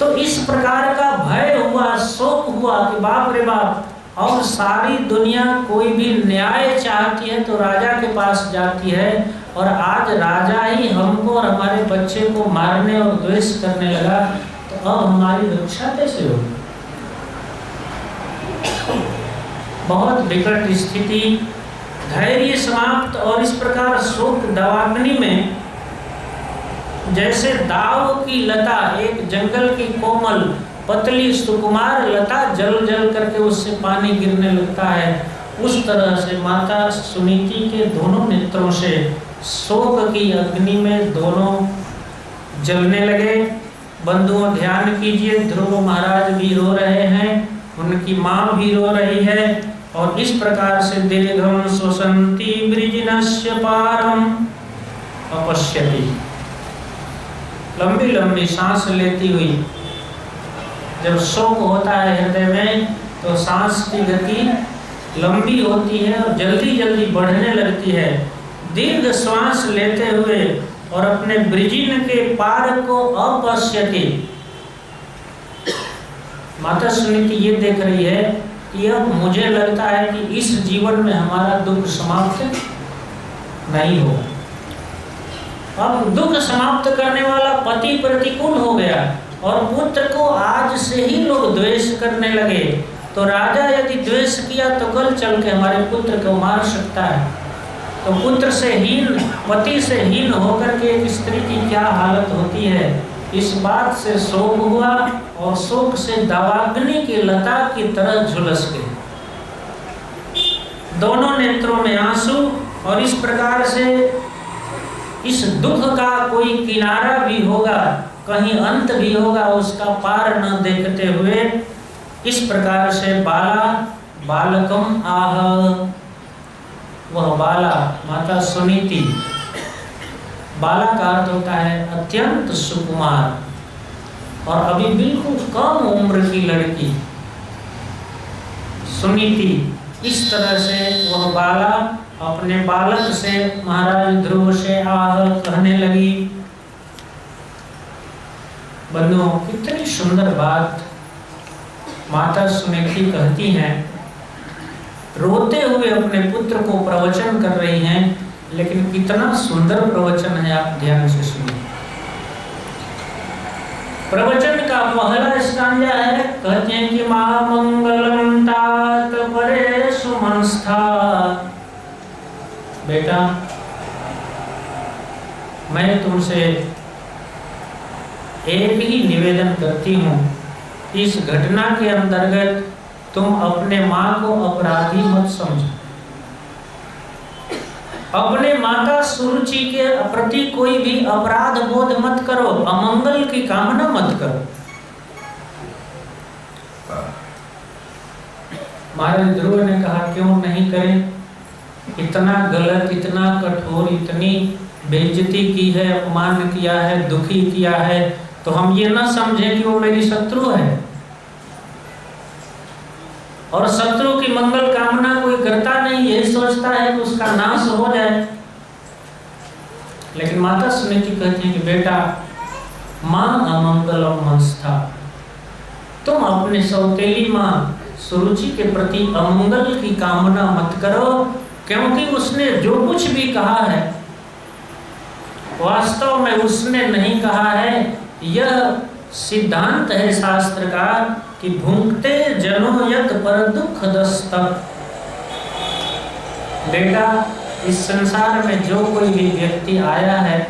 Speaker 1: तो इस प्रकार का भय हुआ, शोक हुआ कि बाप रे बाप। और सारी दुनिया कोई भी न्याय चाहती है तो राजा के पास जाती है, और आज राजा ही हमको और हमारे बच्चे को मारने और द्वेष करने लगा, तो अब हमारी रक्षा कैसे होगी? बहुत विकट स्थिति, धैर्य समाप्त। और इस प्रकार शोक दवाग्नि में जैसे दाव की लता, एक जंगल की कोमल पतली सुकुमार लता जल जल करके उससे पानी गिरने लगता है, उस तरह से माता सुनीति के दोनों नेत्रों से शोक की अग्नि में दोनों जलने लगे। बंधुओं ध्यान कीजिए, ध्रुव महाराज भी रो रहे हैं, उनकी माँ भी रो रही है, और इस प्रकार से दीर्घम स्वसंति वृजिनस्य पारम अपश्यति, लंबी लंबी सांस लेती हुई। जब शोक होता है हृदय में तो सांस की गति लंबी होती है और जल्दी जल्दी बढ़ने लगती है। दीर्घ श्वास लेते हुए और अपने वृजिन के पार को अपश्यति, माता सुनीति ये देख रही है कि अब मुझे लगता है कि इस जीवन में हमारा दुख समाप्त नहीं हो। अब दुख समाप्त करने वाला पति प्रतिकूल हो गया और पुत्र को आज से ही लोग द्वेष करने लगे। तो राजा यदि द्वेष किया तो कल चल के हमारे पुत्र को मार सकता है। तो पुत्र से हीन, पति से हीन होकर के एक स्त्री की क्या हालत होती है, इस बात से शोक हुआ और शोक से दावाग्नि की लता की तरह झुलस गए, दोनों नेत्रों में आंसू। और इस प्रकार से इस दुख का कोई किनारा भी होगा, कहीं अंत भी होगा, उसका पार न देखते हुए इस प्रकार से बाला बालकम आह, वह बाला माता सुनीति, बाला का अर्थ होता है अत्यंत सुकुमार, और अभी बिल्कुल कम उम्र की लड़की सुनीति, इस तरह से वह बाला अपने बालक से महाराज ध्रुव से आह कहने लगी। बंधुओं, कितनी सुंदर बात माता सुनीति कहती हैं, रोते हुए अपने पुत्र को प्रवचन कर रही हैं, लेकिन कितना सुंदर प्रवचन है, आप ध्यान से सुनिए। प्रवचन का पहला स्टांजा है, कहते हैं कि महामंगलम तात परे सुमनस्था। बेटा, मैं तुमसे एक ही निवेदन करती हूँ, इस घटना के अंतर्गत तुम अपने माँ को अपराधी मत समझो, अपने माता सुरुचि के प्रति कोई भी अपराध बोध मत करो, अमंगल की कामना मत करो। महाराज ध्रुव ने कहा, क्यों नहीं करें? इतना गलत, इतना कठोर, इतनी बेइज्जती की है, अपमान किया है, दुखी किया है, तो हम ये ना समझें कि वो मेरी शत्रु है। और शत्रु की मंगल कामना कोई करता नहीं, यही सोचता है कि उसका नाश हो जाए। लेकिन माता सुनीति कहती है कि बेटा, मां अमंगलम मनस्था, तुम अपने सौतेली मां सुरुचि के प्रति अमंगल की कामना मत करो, क्योंकि उसने जो कुछ भी कहा है वास्तव में उसने नहीं कहा है। यह सिद्धांत है शास्त्र का कि भुंक्ते जनो यत पर दुख दस्तक। बेटा, इस संसार में जो कोई भी व्यक्ति आया है,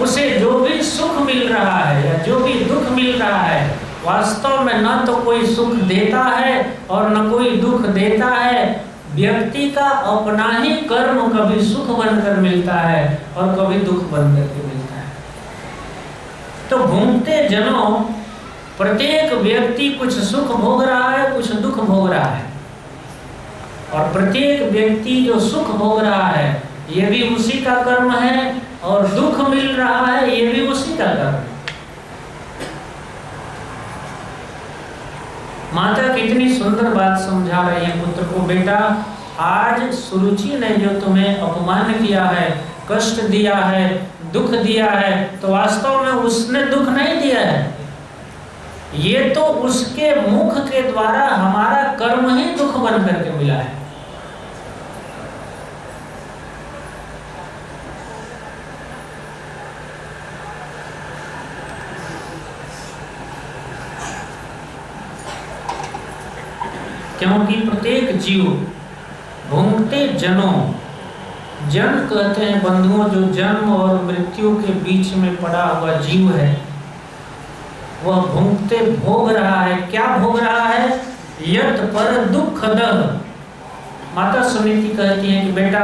Speaker 1: उसे जो भी सुख मिल रहा है या जो भी दुख मिल रहा है, वास्तव में न तो कोई सुख देता है और न कोई दुख देता है। व्यक्ति का अपना ही कर्म कभी सुख बनकर मिलता है और कभी दुख बनकर के मिलता है। तो भुंक्ते जनों, प्रत्येक व्यक्ति कुछ सुख भोग रहा है, कुछ दुख भोग रहा है। और प्रत्येक व्यक्ति जो सुख भोग रहा है, ये भी उसी का कर्म है, और दुख मिल रहा है, ये भी उसी का कर्म है। माता कितनी सुंदर बात समझा रही है पुत्र को। बेटा, आज सुरुचि ने जो तुम्हें अपमान किया है, कष्ट दिया है, दुख दिया है, तो वास्तव में उसने दुख नहीं दिया है, ये तो उसके मुख के द्वारा हमारा कर्म ही दुख बन करके मिला है। क्योंकि प्रत्येक जीव भुंक्ते जनों, जन कहते हैं बंधुओं, जो जन्म और मृत्यु के बीच में पड़ा हुआ जीव है, वह भुंक्ते भोग रहा है। क्या भोग रहा है? यत पर दुख दह। माता सुनीति कहती है कि बेटा,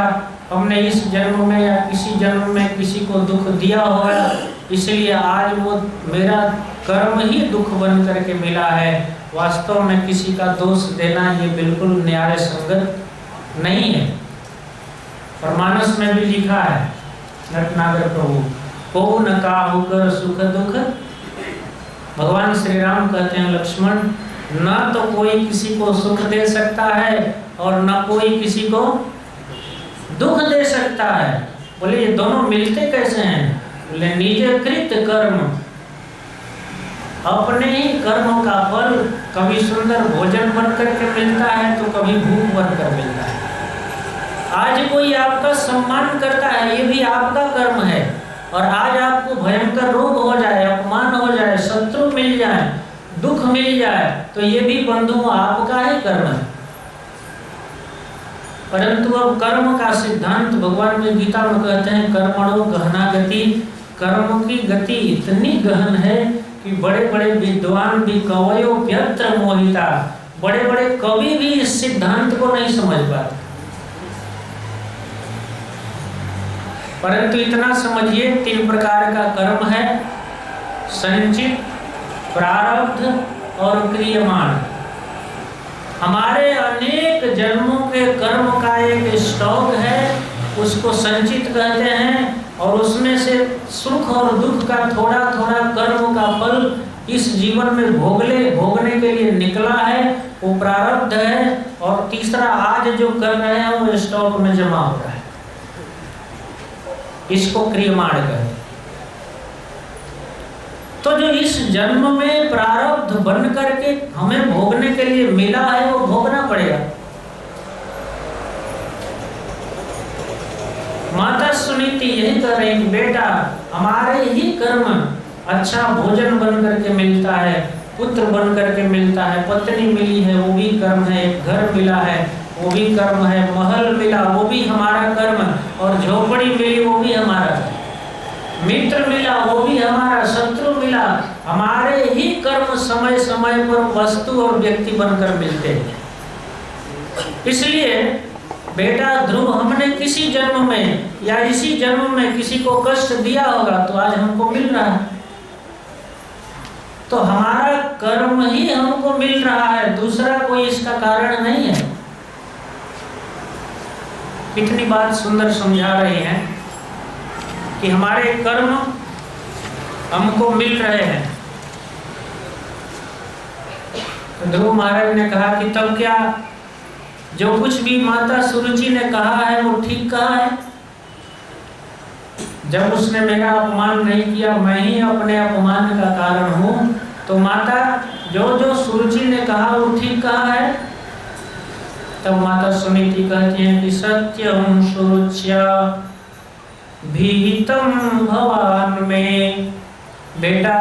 Speaker 1: हमने इस जन्म में या किसी जन्म में किसी को दुख दिया होगा, इसलिए आज वो मेरा कर्म ही दुख बन करके मिला है। वास्तव में किसी का दोष देना ये बिल्कुल न्याय संगत नहीं है। और मानस में भी लिखा है, नटनागर प्रभु, को न काहू कर सुख दुख। भगवान श्री राम कहते हैं, लक्ष्मण, न तो कोई किसी को सुख दे सकता है और न कोई किसी को दुख दे सकता है। बोले ये दोनों मिलते कैसे हैं? बोले निज कृत कर्म, अपने ही कर्म का फल कभी सुंदर भोजन बन करके मिलता है तो कभी भूख बनकर मिलता है। आज कोई आपका सम्मान करता है, ये भी आपका कर्म है। और आज आपको भयंकर रोग हो जाए, अपमान हो जाए, शत्रु मिल जाए, दुख मिल जाए, तो ये भी बंधु आपका ही कर्म है। परंतु अब कर्म का सिद्धांत भगवान में गीता में कहते हैं, कर्मणो गहना गति। कर्म की गति इतनी गहन है कि बड़े बड़े विद्वान भी कवयो व्यत्र मोहिता, बड़े बड़े कवि भी इस सिद्धांत को नहीं समझ पाते। परंतु इतना समझिए, 3 प्रकार का कर्म है, संचित, प्रारब्ध और क्रियमाण। हमारे अनेक जन्मों के कर्म का एक स्टॉक है, उसको संचित कहते हैं, और उसमें से सुख और दुख का थोड़ा थोड़ा कर्म का फल इस जीवन में भोगने के लिए निकला है, वो प्रारब्ध है। और तीसरा आज जो कर रहे हैं वो स्टॉक में जमा हो रहा है, इसको क्रियमाण कहते हैं। तो जो इस जन्म में प्रारब्ध बन करके हमें भोगने के लिए मिला है, वो भोगना पड़ेगा। माता सुनीति यही कह रही कि बेटा, हमारे ही कर्म, अच्छा भोजन बन करके मिलता है, पुत्र बन करके मिलता है, पत्नी मिली है वो भी कर्म है, घर मिला है वो भी कर्म है, महल मिला वो भी हमारा कर्म, और झोपड़ी मिली वो भी हमारा, मित्र मिला वो भी हमारा, शत्रु मिला, हमारे ही कर्म समय समय पर वस्तु और व्यक्ति बनकर मिलते हैं। इसलिए बेटा ध्रुव, हमने किसी जन्म में या इसी जन्म में किसी को कष्ट दिया होगा तो आज हमको मिल रहा है। तो हमारा कर्म ही हमको मिल रहा है, दूसरा कोई इसका कारण नहीं है। कितनी बात सुंदर समझा रहे हैं कि हमारे कर्म हमको मिल रहे हैं। तो ध्रुव महाराज ने कहा कि तब क्या जो कुछ भी माता सुरुचि ने कहा है वो ठीक कहा है? जब उसने मेरा अपमान नहीं किया, मैं ही अपने अपमान का कारण हूँ, तो माता जो जो सुरुचि ने कहा वो ठीक कहा है? तब माता सुनीति कहती हैं कि सत्यम सुरुच्या भीतम भवान में। बेटा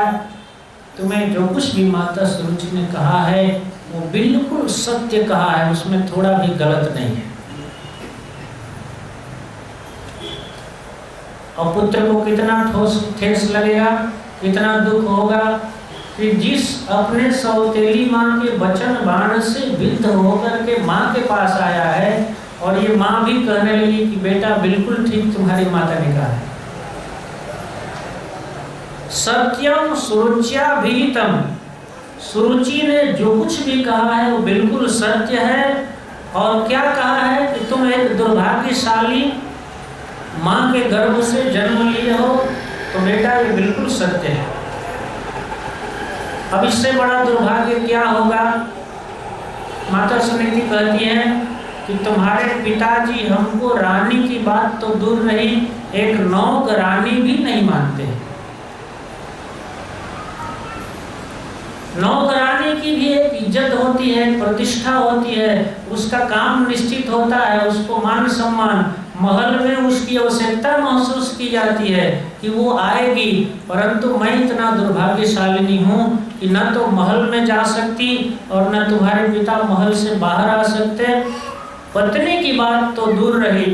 Speaker 1: तुम्हें जो कुछ भी माता सुरुचि ने कहा है वो बिल्कुल सत्य कहा है, उसमें थोड़ा भी गलत नहीं है। और पुत्र को कितना ठेस लगेगा, कितना दुख होगा कि जिस अपने सौतेली माँ के वचन बाण से विद्ध होकर के माँ के पास आया है और ये माँ भी कहने लगी कि बेटा बिल्कुल ठीक तुम्हारी माता ने कहा है। सत्यम सुरुच्या भीतम, सुरुचि ने जो कुछ भी कहा है वो बिल्कुल सत्य है। और क्या कहा है कि तुम एक दुर्भाग्यशाली माँ के गर्भ से जन्म लिए हो, तो बेटा ये बिल्कुल सत्य है। अब इससे बड़ा दुर्भाग्य क्या होगा? माता सुनीति कहती है कि तुम्हारे पिताजी हमको रानी की बात तो दूर रही, एक नौकरानी भी नहीं मानते। नौकरानी की भी एक इज्जत होती है, प्रतिष्ठा होती है, उसका काम निश्चित होता है, उसको मान सम्मान, महल में उसकी आवश्यकता महसूस की जाती है कि वो आएगी। परंतु मैं इतना दुर्भाग्यशालिनी हूँ कि न तो महल में जा सकती और न तुम्हारे पिता महल से बाहर आ सकते। पत्नी की बात तो दूर रही,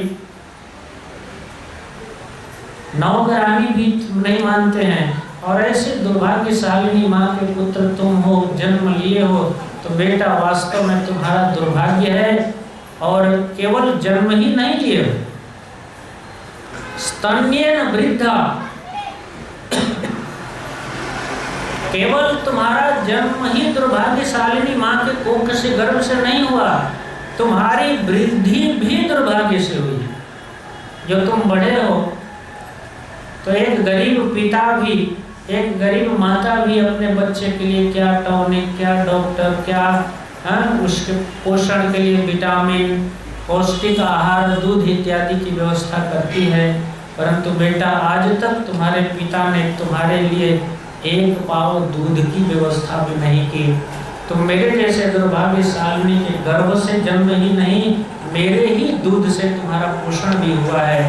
Speaker 1: नौकरानी भी नहीं मानते हैं। और ऐसे दुर्भाग्यशालिनी माँ के पुत्र तुम हो, जन्म लिए हो, तो बेटा वास्तव में तुम्हारा दुर्भाग्य है। और केवल जन्म ही नहीं लिए हो, स्तन्येन वृद्धा, केवल तुम्हारा जन्म ही दुर्भाग्यशालिनी माँ के कोख से, गर्भ से नहीं हुआ, तुम्हारी वृद्धि भी दुर्भाग्य से हुई। जो तुम बड़े हो तो एक गरीब पिता भी, एक गरीब माता भी अपने बच्चे के लिए क्या टॉनिक, क्या डॉक्टर, क्या उसके पोषण के लिए विटामिन, पौष्टिक आहार, दूध इत्यादि की व्यवस्था करती है। परंतु बेटा आज तक तुम्हारे पिता ने तुम्हारे लिए एक पाव दूध की व्यवस्था भी नहीं की। तुम मेरे जैसे दुर्भाग्यशालिनी के गर्भ से जन्म ही नहीं, मेरे ही दूध से तुम्हारा पोषण भी हुआ है।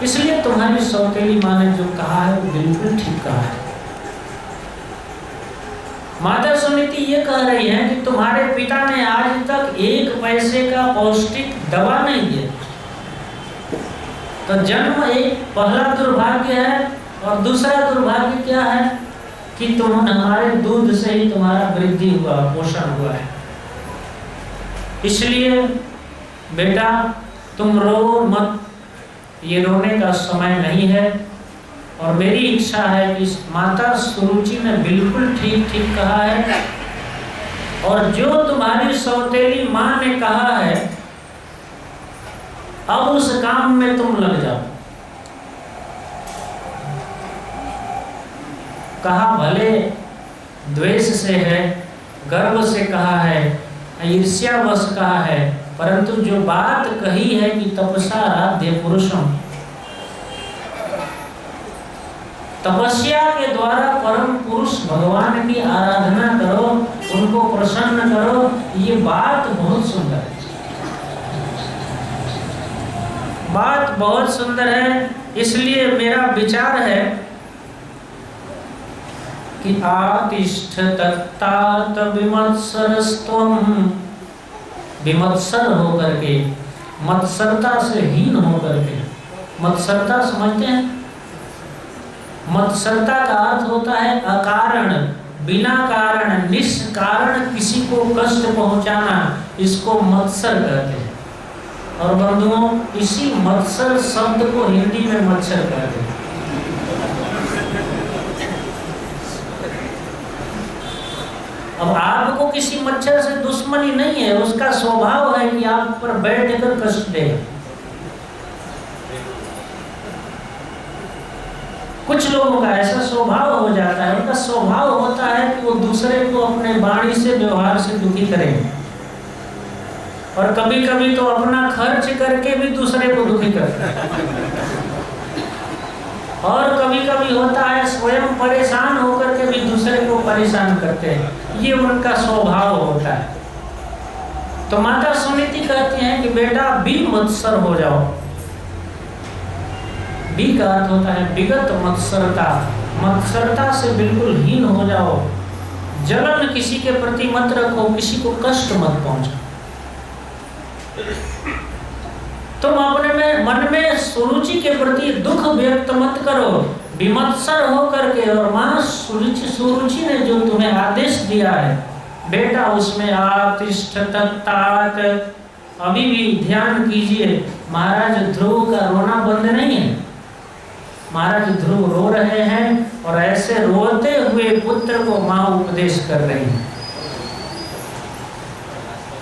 Speaker 1: इसलिए तुम्हारी सौतेली माँ ने जो कहा है वो बिल्कुल ठीक कहा है। माता सुनीति ये कह रही है कि तुम्हारे पिता ने आज तक एक पैसे का पौष्टिक दवा नहीं दिया। तो जन्म एक पहला दुर्भाग्य है, और दूसरा दुर्भाग्य क्या है कि तुम हमारे दूध से ही तुम्हारा वृद्धि हुआ, पोषण हुआ है। इसलिए बेटा तुम रो मत, ये रोने का समय नहीं है। और मेरी इच्छा है कि माता सुरुचि ने बिल्कुल ठीक ठीक कहा है, और जो तुम्हारी सौतेली माँ ने कहा है अब उस काम में तुम लग जाओ। कहा भले द्वेष से है, गर्व से कहा है, ईर्ष्यावश कहा है, परंतु जो बात कही है कि तपसा आराध्य पुरुषम, तपस्या के द्वारा परम पुरुष भगवान की आराधना करो, उनको प्रसन्न करो, ये बात बहुत सुंदर है। बात बहुत सुंदर है। इसलिए मेरा विचार है कि आतिष्ठ तत्तात विमत्सरस्त्वम, विमत्सर होकर के, मत्सरता से हीन होकर के, मत्सरता समझते हैं? मत्सरता का अर्थ होता है अकारण, बिना कारण, निष्कारण किसी को कष्ट पहुंचाना, इसको मत्सर कहते हैं। और बंधुओं, इसी मत्सर शब्द को हिंदी में मच्छर कहते हैं। अब आपको किसी मच्छर से दुश्मनी नहीं है, उसका स्वभाव है कि आप पर बैठकर कष्ट दे। कुछ लोगों का ऐसा स्वभाव हो जाता है, उनका स्वभाव होता है कि वो दूसरे को अपने वाणी से, व्यवहार से दुखी करें, और कभी कभी तो अपना खर्च करके भी दूसरे को दुखी करते हैं। और कभी कभी होता है स्वयं परेशान होकर के भी दूसरे को परेशान करते हैं। ये उनका स्वभाव होता है। तो माता सुनीति कहती हैं कि बेटा भी मत्सर हो जाओ। बी का अर्थ होता है विगत मत्सरता, मत्सरता से बिल्कुल हीन हो जाओ। जलन किसी के प्रति मत रखो, किसी को कष्ट मत पहुंचाओ। तुम अपने मन में सुरुचि के प्रति दुख व्यक्त मत करो, विमत्सर हो करके। और मां सुरुचि ने जो तुम्हें आदेश दिया है बेटा, उसमें आतिष्ठ तत्तात। अभी भी ध्यान कीजिए, महाराज ध्रुव का रोना बंद नहीं है। महाराज ध्रुव रो रहे हैं और ऐसे रोते हुए पुत्र को मां उपदेश कर रही है।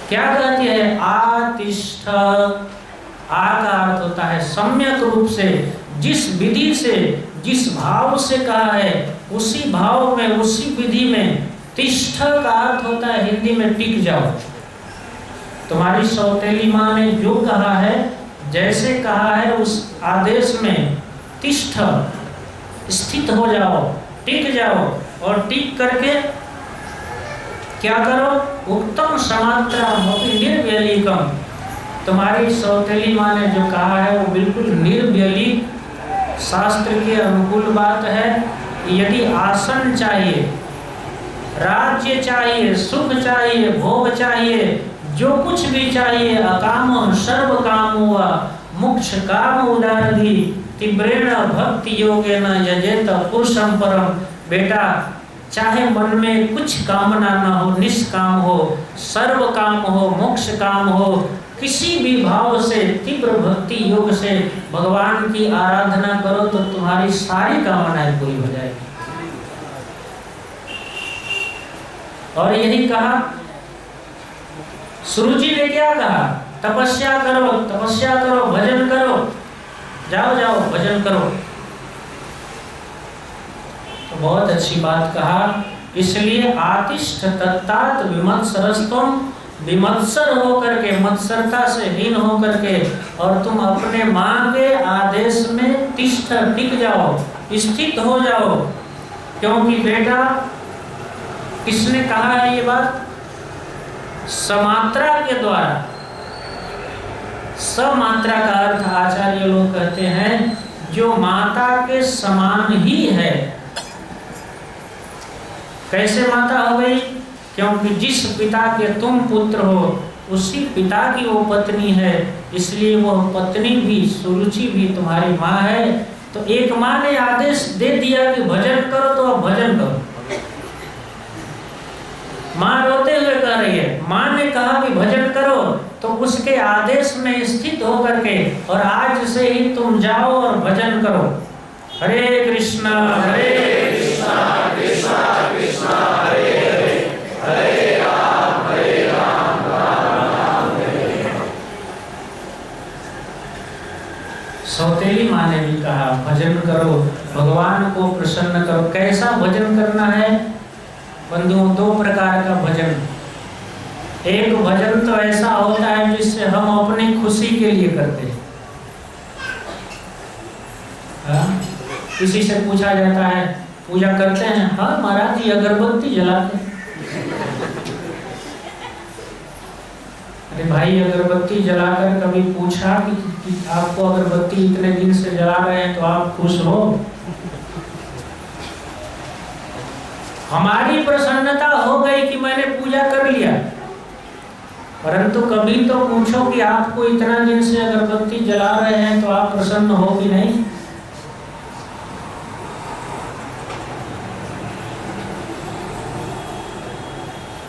Speaker 1: क्या कहती है? आतिष्ठ। आ का अर्थ होता है सम्यक रूप से, जिस विधि से, जिस भाव से कहा है उसी भाव में, उसी विधि में। तिष्ठ का अर्थ होता है हिंदी में टिक जाओ। तुम्हारी सौतेली माँ ने जो कहा है, जैसे कहा है, उस आदेश में तिष्ठ, स्थित हो जाओ, टिक जाओ। और टिक करके क्या करो? उत्तम समात्रा मोती निर्व्यलीकम। तुम्हारी सौतेली माँ ने जो कहा है वो बिल्कुल निर्व्यलीक, शास्त्र के अनुकूल बात है। यदि आसन चाहिए, राज्य चाहिए, सुख चाहिए, भोग चाहिए, जो कुछ भी चाहिए, अकाम सर्व काम हुआ, मोक्ष काम उदारधि तीव्रेण भक्ति योगेन यजेत पुरुषं परम। बेटा, चाहे मन में कुछ कामना न हो, निष्काम हो, सर्व काम हो, मोक्ष काम हो, किसी भी भाव से, तीव्र भक्ति योग से भगवान की आराधना करो तो तुम्हारी सारी कामनाएं पूरी हो जाएगी। और यही कहा, सुरुचि ने क्या कहा? तपस्या करो, तपस्या करो, भजन करो, जाओ जाओ भजन करो। तो बहुत अच्छी बात कहा। इसलिए आतिष्ठ तत्तात विमत्सरस्तुम, विमत्सर होकर के, मत्सरता से हीन होकर के, और तुम अपने मां के आदेश में तिष्ठ, टिक जाओ, स्थित हो जाओ। क्योंकि बेटा, किसने कहा है ये बात? समात्रा के द्वारा। समात्रा का अर्थ आचार्य लोग कहते हैं जो माता के समान ही है। कैसे माता हो गई? क्योंकि जिस पिता के तुम पुत्र हो उसी पिता की वो पत्नी है, इसलिए वो पत्नी भी, सुरुचि भी तुम्हारी माँ है। तो एक माँ ने आदेश दे दिया कि भजन करो, तो अब भजन करो। माँ रोते हुए कह रही है, माँ ने कहा कि भजन करो, तो उसके आदेश में स्थित होकर के और आज से ही तुम जाओ और भजन करो। हरे कृष्णा हरे कृष्णा कृष्णा कृष्णा हरे हरे, हरे राम राम राम हरे। सौतेली माँ ने भी कहा भजन करो, भगवान को प्रसन्न करो। कैसा भजन करना है बंधुओं? दो प्रकार का भजन। एक भजन तो ऐसा होता है जिससे हम अपनी खुशी के लिए करते हैं। किसी से पूछा जाता है, पूजा करते हैं? हाँ महाराज जी, अगरबत्ती जलाते हैं। अरे भाई, अगरबत्ती जलाकर कभी पूछा कि आपको अगरबत्ती इतने दिन से जला रहे हैं तो आप खुश हो? हमारी प्रसन्नता हो गई कि मैंने पूजा कर लिया, परंतु कभी तो पूछो कि आपको इतना दिन से अगरबत्ती जला रहे हैं तो आप प्रसन्न हो कि नहीं?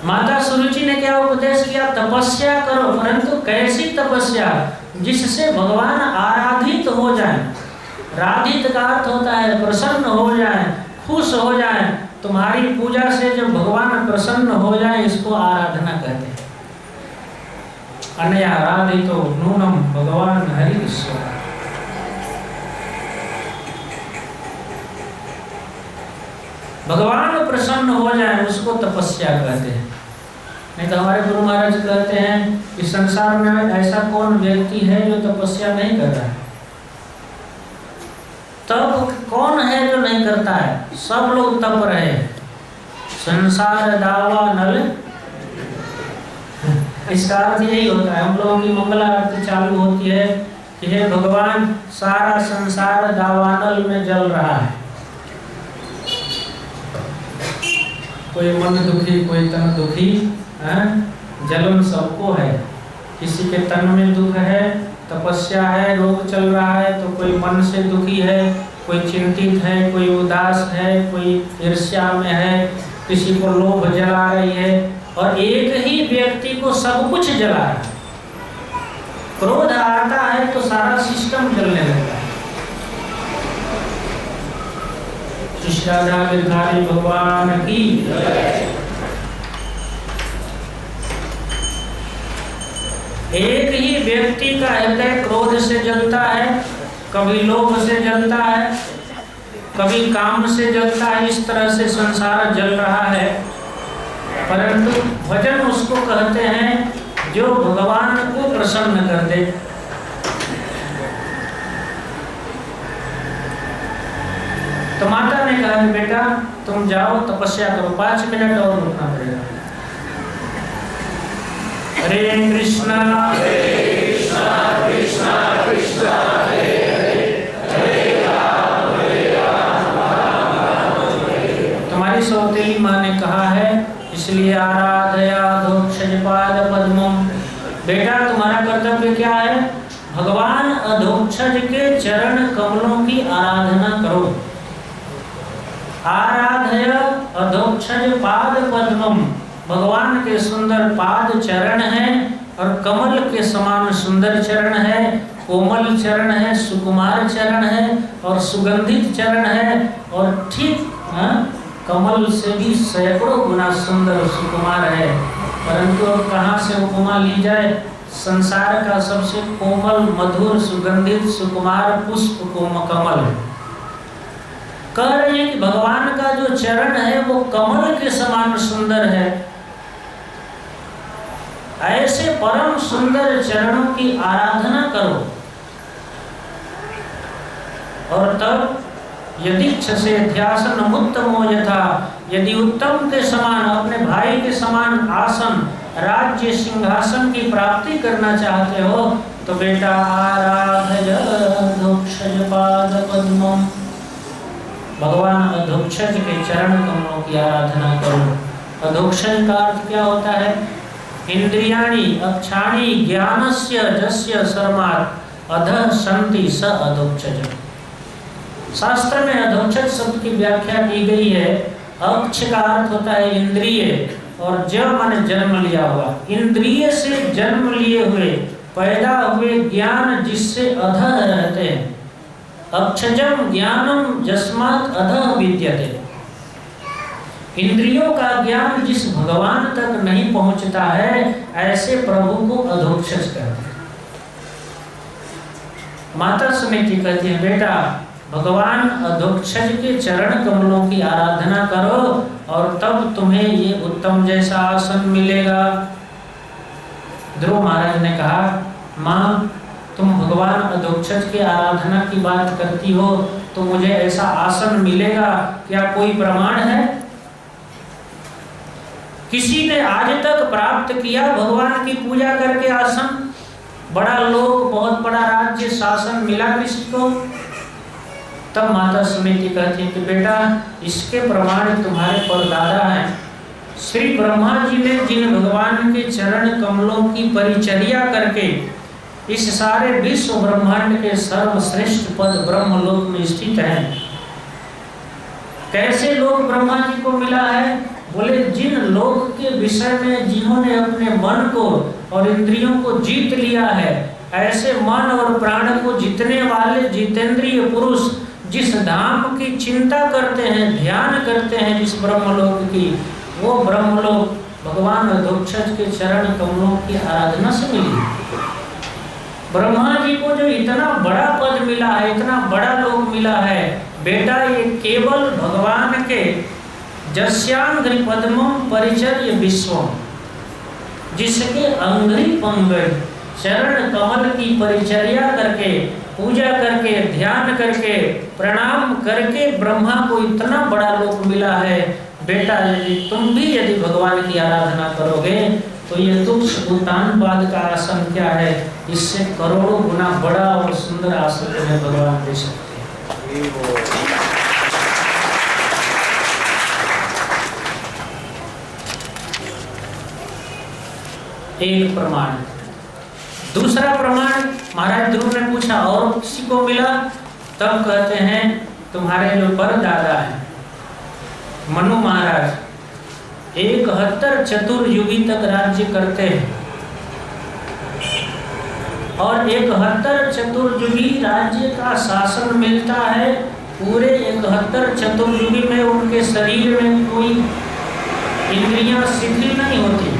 Speaker 1: माता सुरुचि ने क्या उपदेश किया? तपस्या करो, परंतु कैसी तपस्या? जिससे भगवान आराधित हो जाए। राधित का अर्थ होता है प्रसन्न हो जाए, खुश हो जाए। तुम्हारी पूजा से जब भगवान प्रसन्न हो जाए, इसको आराधना कहते हैं। अनया आराधितो नूनम भगवान हरिश्वर। भगवान प्रसन्न हो जाए उसको तपस्या कहते हैं। नहीं तो हमारे गुरु महाराज कहते हैं कि संसार में ऐसा कौन व्यक्ति है जो तपस्या नहीं कर रहा है? तब कौन है जो नहीं करता है? सब लोग तप रहे हैं। संसार दावा नल, इसका अर्थ यही होता है। हम लोगों की मंगला आरती चालू होती है कि हे भगवान, सारा संसार दावानल में जल रहा है। कोई मन दुखी, कोई तन दुखी, जलन सबको है। किसी के तन में दुख है, तपस्या है, रोग चल रहा है, तो कोई मन से दुखी है, कोई चिंतित है, कोई उदास है, कोई ईर्ष्या में है, किसी को लोभ जला रही है। और एक ही व्यक्ति को सब कुछ जला रहा है। क्रोध आता है तो सारा सिस्टम जलने लगता है। राधा गिरधारी भगवान की। एक ही व्यक्ति का हृदय क्रोध से जलता है, कभी लोभ से जलता है, कभी काम से जलता है। इस तरह से संसार जल रहा है। परंतु भजन उसको कहते हैं जो भगवान को प्रसन्न कर दे। तो माता ने कहा कि बेटा तुम जाओ तपस्या करो, 5 मिनट और रुकना पड़ेगा। हरे कृष्णा कृष्णा कृष्णा कृष्णा हरे हरे, हरे राम तुम्हारी सौतेली माँ ने कहा है, इसलिए आराधया अधोक्षज पाद पद्मम। बेटा तुम्हारा कर्तव्य क्या है? भगवान अधोक्षज के चरण कमलों की आराधना करो। आराधय अधोक्षज पाद पद्मम, भगवान के सुंदर पाद चरण हैं और कमल के समान सुंदर चरण है, कोमल चरण है, सुकुमार चरण है और सुगंधित चरण है। और ठीक कमल से भी सैकड़ों गुना सुंदर सुकुमार है। परंतु अब कहाँ से उपमा ली जाए? संसार का सबसे कोमल, मधुर, सुगंधित, सुकुमार पुष्प कमल। कह रहे हैं कि भगवान का जो चरण है वो कमल के समान सुंदर है। ऐसे परम सुंदर चरणों की आराधना करो। और तब यदि से ध्यासन उत्तमो यथा, यदि उत्तम के समान, अपने भाई के समान आसन, राज्य, सिंहासन की प्राप्ति करना चाहते हो तो बेटा आराधय अधोक्षज पाद पद्मम, भगवान अधोक्षज के चरण कमलों की आराधना करो। अधोक्षज का अर्थ क्या होता है? इंद्रियाणि अक्षाणि ज्ञानस्य जस्य सर्मात् अधः सन्ति स अधोक्षज। शास्त्र में अधोक्षज शब्द की व्याख्या की गई है। अक्ष का अर्थ होता है इंद्रिय और ज माने जन्म लिया हुआ। इंद्रिय से जन्म लिए हुए, पैदा हुए ज्ञान जिससे अधः रहते हैं। अक्षजम ज्ञानम जस्मात् अधः विद्यते। इंद्रियों का ज्ञान जिस भगवान तक नहीं पहुंचता है, ऐसे प्रभु को अधोक्षज कहते हैं। माता समिति कहती है बेटा भगवान अधोक्षज के चरण कमलों की आराधना करो और तब तुम्हें ये उत्तम जैसा आसन मिलेगा। ध्रुव महाराज ने कहा, माँ तुम भगवान अधोक्षज की आराधना की बात करती हो तो मुझे ऐसा आसन मिलेगा, क्या कोई प्रमाण है? किसी ने आज तक प्राप्त किया भगवान की पूजा करके आसन? बड़ा लोक, बहुत बड़ा राज्य, शासन मिला किसी को? तब माता समिति कहती है कि बेटा इसके प्रमाण तुम्हारे परदादा हैं। श्री ब्रह्मा जी ने जिन भगवान के चरण कमलों की परिचर्या करके इस सारे विश्व ब्रह्मांड के सर्वश्रेष्ठ पद ब्रह्मलोक में स्थित हैं। कैसे लोक ब्रह्मा जी को मिला है? बोले जिन लोक के विषय में जिन्होंने अपने मन को और इंद्रियों को जीत लिया है, ऐसे मन और प्राण को जीतने वाले जितेंद्रिय पुरुष जिस धाम की चिंता करते हैं, ध्यान करते हैं जिस ब्रह्मलोक की, वो ब्रह्मलोक भगवान अधोक्षज के चरण कमलों की आराधना से मिली। ब्रह्मा जी को जो इतना बड़ा पद मिला है, इतना बड़ा लोक मिला है, बेटा ये केवल भगवान के जस्यांघ्रि पद्मम परिचर्य विश्वम, जिसके अंघ्रि पंगज चरण कमल की परिचर्या करके, पूजा करके, ध्यान करके, प्रणाम करके ब्रह्मा को इतना बड़ा लोक मिला है। बेटा तुम भी यदि भगवान की आराधना करोगे तो ये तुक्ष उत्तानपाद का आसन क्या है, इससे करोड़ों गुना बड़ा और सुंदर आसन तुम्हें भगवान दे सकते हैं। एक प्रमाण। दूसरा प्रमाण महाराज ध्रुव ने पूछा और किसी को मिला? तब कहते हैं तुम्हारे जो परदादा हैं मनु महाराज 71 चतुर्युगी तक राज्य करते हैं और 71 चतुर्युगी राज्य का शासन मिलता है। पूरे 71 चतुर्युगी में उनके शरीर में कोई इंद्रियां शिथिल नहीं होती।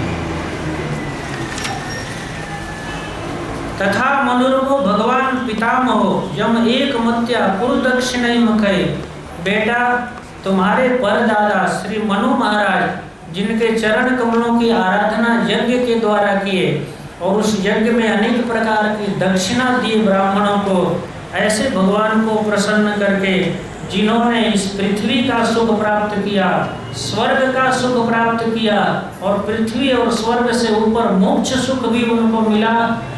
Speaker 1: तथा मनुर्गो भगवान पितामहो यम एक मत्या कुल दक्षिण मखय। बेटा तुम्हारे परदादा श्री मनु महाराज जिनके चरण कमलों की आराधना यज्ञ के द्वारा किए और उस यज्ञ में अनेक प्रकार की दक्षिणा दिए ब्राह्मणों को, ऐसे भगवान को प्रसन्न करके जिन्होंने इस पृथ्वी का सुख प्राप्त किया, स्वर्ग का सुख प्राप्त किया और पृथ्वी और स्वर्ग से ऊपर मोक्ष सुख भी उनको मिला,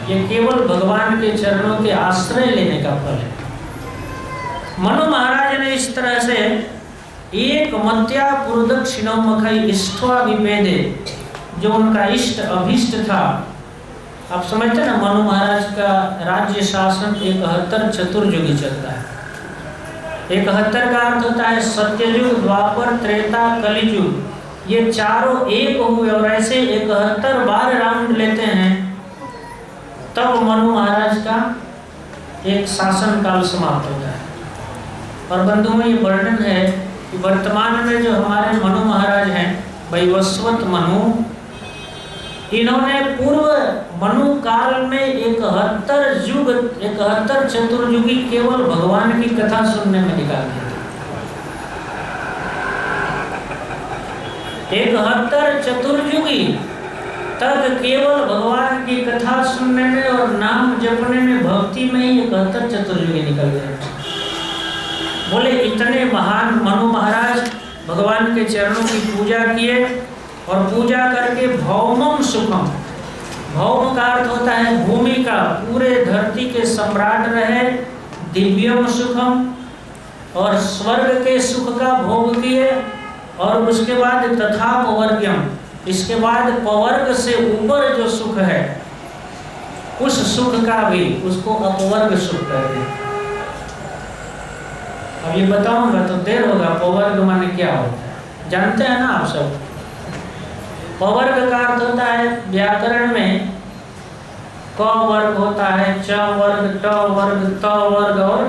Speaker 1: ये केवल भगवान के चरणों के आश्रय लेने का फल है। मनु महाराज ने इस तरह से एक मत्या पुरदक्षिणो मखई इष्टवा विभेदे, जो उनका इष्ट अभिष्ट था। आप समझते ना, मनु महाराज का राज्य शासन 71 चतुर्युगी चलता है। 71 का अर्थ होता है सत्ययुग, द्वापर, त्रेता, कलियुग। ये चारों एक हुए और ऐसे 71 बार राउंड लेते हैं, तब मनु महाराज का एक शासन काल समाप्त होता है। और बंधुओं ये वर्णन है कि वर्तमान में जो हमारे मनु महाराज हैं वैवस्वत मनु, इन्होंने पूर्व मनु काल में 71 युग 71 चतुर्युगी केवल भगवान की कथा सुनने में निकाल दिया। 71 चतुर्युगी तक केवल भगवान की कथा सुनने में और नाम जपने में, भक्ति में ही 71 चतुर्युगी निकल गए। बोले इतने महान मनु महाराज भगवान के चरणों की पूजा किए और पूजा करके भौमम सुखम, भौम का अर्थ होता है भूमि का, पूरे धरती के सम्राट रहे, दिव्यम सुखम और स्वर्ग के सुख का भोग किए। और उसके बाद तथा पवर्ग्यम, इसके बाद पवर्ग से ऊपर जो सुख है उस सुख का भी, उसको अपवर्ग सुख कहते हैं। अब ये बताऊंगा तो देर होगा। पवर्ग माने क्या होता है जानते हैं ना आप सब? पवर्ग का अर्थ होता है व्याकरण में क वर्ग होता है, च वर्ग, ट वर्ग, त वर्ग और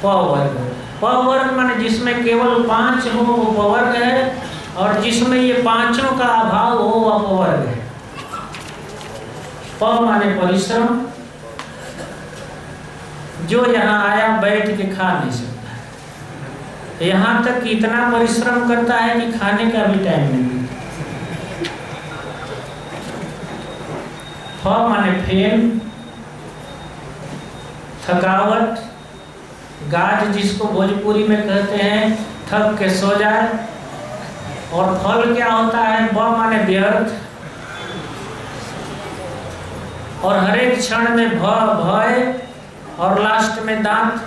Speaker 1: प वर्ग। प वर्ग माने जिसमें केवल 5 हो वो पवर्ग है, और जिसमें ये पांचों का अभाव हो वह अपवर्ग है। प माने परिश्रम, जो यहाँ आया बैठ के खा नहीं सकता, यहाँ तक कि इतना परिश्रम करता है कि खाने का भी टाइम नहीं मिलता। फ माने फेल, थकावट, गाज जिसको भोजपुरी में कहते हैं, थक के सो जाए। और फल क्या होता है? ब माने व्यर्थ, और हर एक क्षण में भय, और लास्ट में दांत।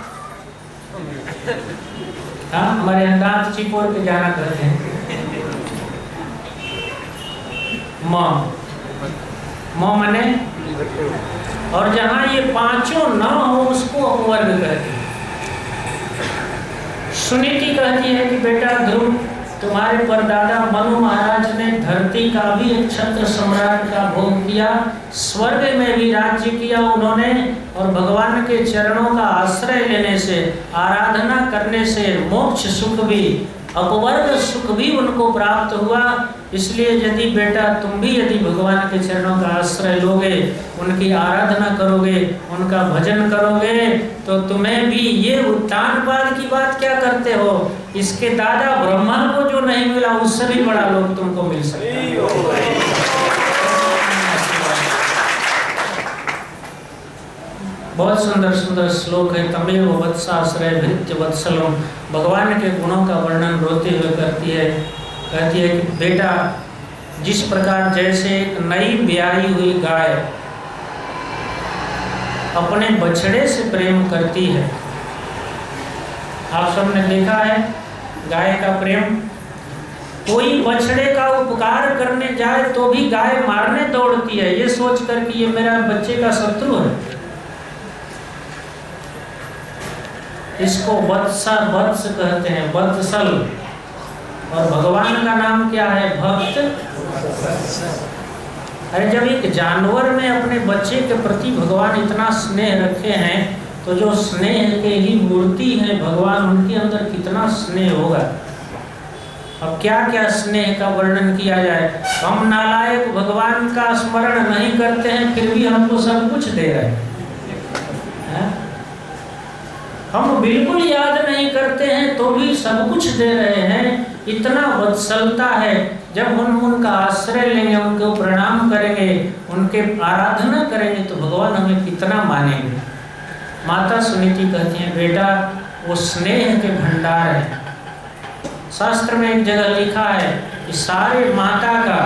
Speaker 1: हाँ, हमारे यहाँ दांत चिपोर के जाना कहते हैं। म माने, और जहाँ ये पांचों न हो उसको अपवर्ग कहते हैं। सुनीति कहती है कि बेटा ध्रुव, तुम्हारे परदादा मनु महाराज ने धरती का भी एक छत्र सम्राट का भोग किया, स्वर्ग में भी राज्य किया उन्होंने, और भगवान के चरणों का आश्रय लेने से, आराधना करने से मोक्ष सुख भी, अपवर्ग सुख भी उनको प्राप्त हुआ। इसलिए यदि बेटा तुम भी यदि भगवान के चरणों का आश्रय लोगे, उनकी आराधना करोगे, उनका भजन करोगे, तो तुम्हें भी ये उत्तानपाद की बात क्या करते हो, इसके दादा ब्रह्मा को जो नहीं मिला उससे भी बड़ा लोग तुमको मिल सकता है। बहुत सुंदर सुंदर श्लोक है। तमेव वत्साश्रय भृत्य वत्सलम, भगवान के गुणों का वर्णन रोते हुए कहती है कि बेटा, जिस प्रकार जैसे एक नई ब्याई हुई गाय अपने बछड़े से प्रेम करती है। आप सबने देखा है गाय का प्रेम, कोई बछड़े का उपकार करने जाए तो भी गाय मारने दौड़ती है, ये सोच कर कि ये मेरा बच्चे का शत्रु है। इसको वत्स कहते हैं, वत्सल। और भगवान का नाम क्या है? भक्त। अरे जब एक जानवर में अपने बच्चे के प्रति भगवान इतना स्नेह रखे हैं, तो जो स्नेह के ही मूर्ति है भगवान, उनके अंदर कितना स्नेह होगा। अब क्या क्या स्नेह का वर्णन किया जाए। हम नालायक भगवान का स्मरण नहीं करते हैं, फिर भी हमको सब कुछ दे रहे हैं। हम बिल्कुल याद नहीं करते हैं तो भी सब कुछ दे रहे हैं। इतना वत्सलता है। जब हम उनका आश्रय लेंगे, उनको प्रणाम करेंगे, उनके आराधना करेंगे, तो भगवान हमें कितना मानेंगे। माता सुनीति कहती हैं, बेटा वो स्नेह के भंडार है। शास्त्र में एक जगह लिखा है कि सारे माता का,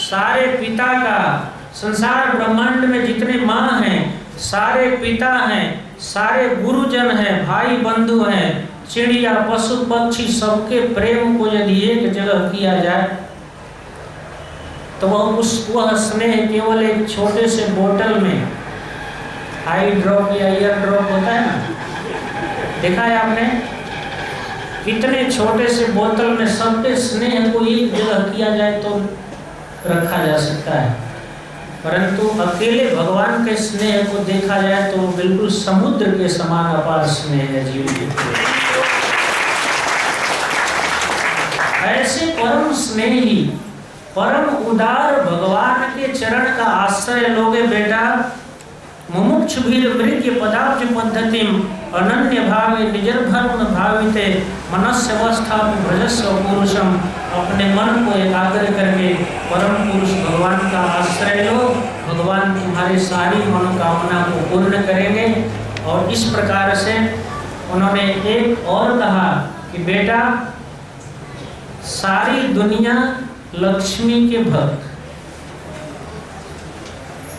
Speaker 1: सारे पिता का, संसार ब्रह्मांड में जितने माँ हैं, सारे पिता हैं, सारे गुरुजन हैं, भाई बंधु हैं, चिड़िया पशु पक्षी, सबके प्रेम को यदि एक जगह किया जाए तो वह स्नेह केवल एक छोटे से बोतल में, आई ड्रॉप या ईयर ड्रॉप होता है ना, देखा है आपने? इतने छोटे से बोतल में सबके स्नेह को एक जगह किया जाए तो रखा जा सकता है, परंतु अकेले भगवान के स्नेह को देखा जाए तो बिल्कुल समुद्र के समान अपार स्नेह है जीव के। ऐसे परम स्नेही, परम उदार भगवान के चरण का आश्रय लोगे बेटा, मुमुक्षु भीर मृग्य पदाब्ज पद्धतिम अनन्य भावे निजर्भर्म भाविते मनस्य अवस्था भजस्व पुरुषम। अपने मन को एकाग्र करके परम पुरुष भगवान का आश्रय लो, भगवान तुम्हारी सारी मनोकामना को पूर्ण करेंगे। और इस प्रकार से उन्होंने एक और कहा कि बेटा सारी दुनिया लक्ष्मी के भक्त,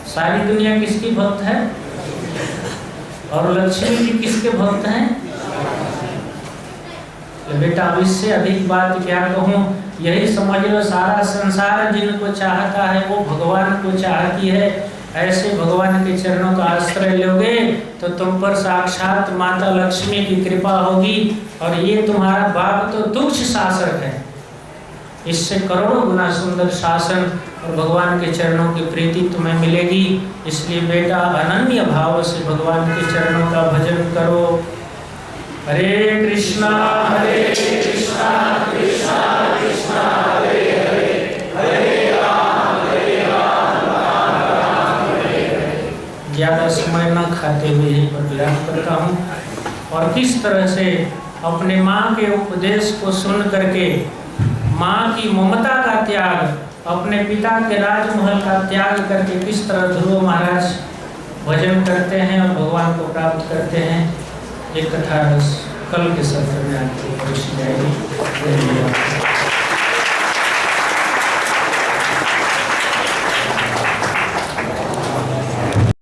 Speaker 1: सारी दुनिया किसकी भक्त है? और लक्ष्मी जी किसके भक्त हैं? बेटा अब इससे अधिक बात क्या कहूँ, यही समझ लो सारा संसार जिनको चाहता है वो भगवान को चाहती है। ऐसे भगवान के चरणों का आश्रय लोगे तो तुम पर साक्षात माता लक्ष्मी की कृपा होगी। और ये तुम्हारा बाप तो तुच्छ शासक है, इससे करोड़ों गुना सुंदर शासन और भगवान के चरणों की प्रीति तुम्हें मिलेगी। इसलिए बेटा अनन्य भाव से भगवान के चरणों का भजन करो। हरे कृष्णा कृष्णा कृष्णा हरे हरे, हरे राम राम राम हरे हरे। ज़्यादा समय न खाते हुए यहीं पर विराम करता हूँ। और किस तरह से अपने माँ के उपदेश को सुन करके माँ की ममता का त्याग, अपने पिता के राजमहल का त्याग करके किस तरह ध्रुव महाराज भजन करते हैं और भगवान को प्राप्त करते हैं, एक कथा कल के सत्र में आपको परोसी जाएगी।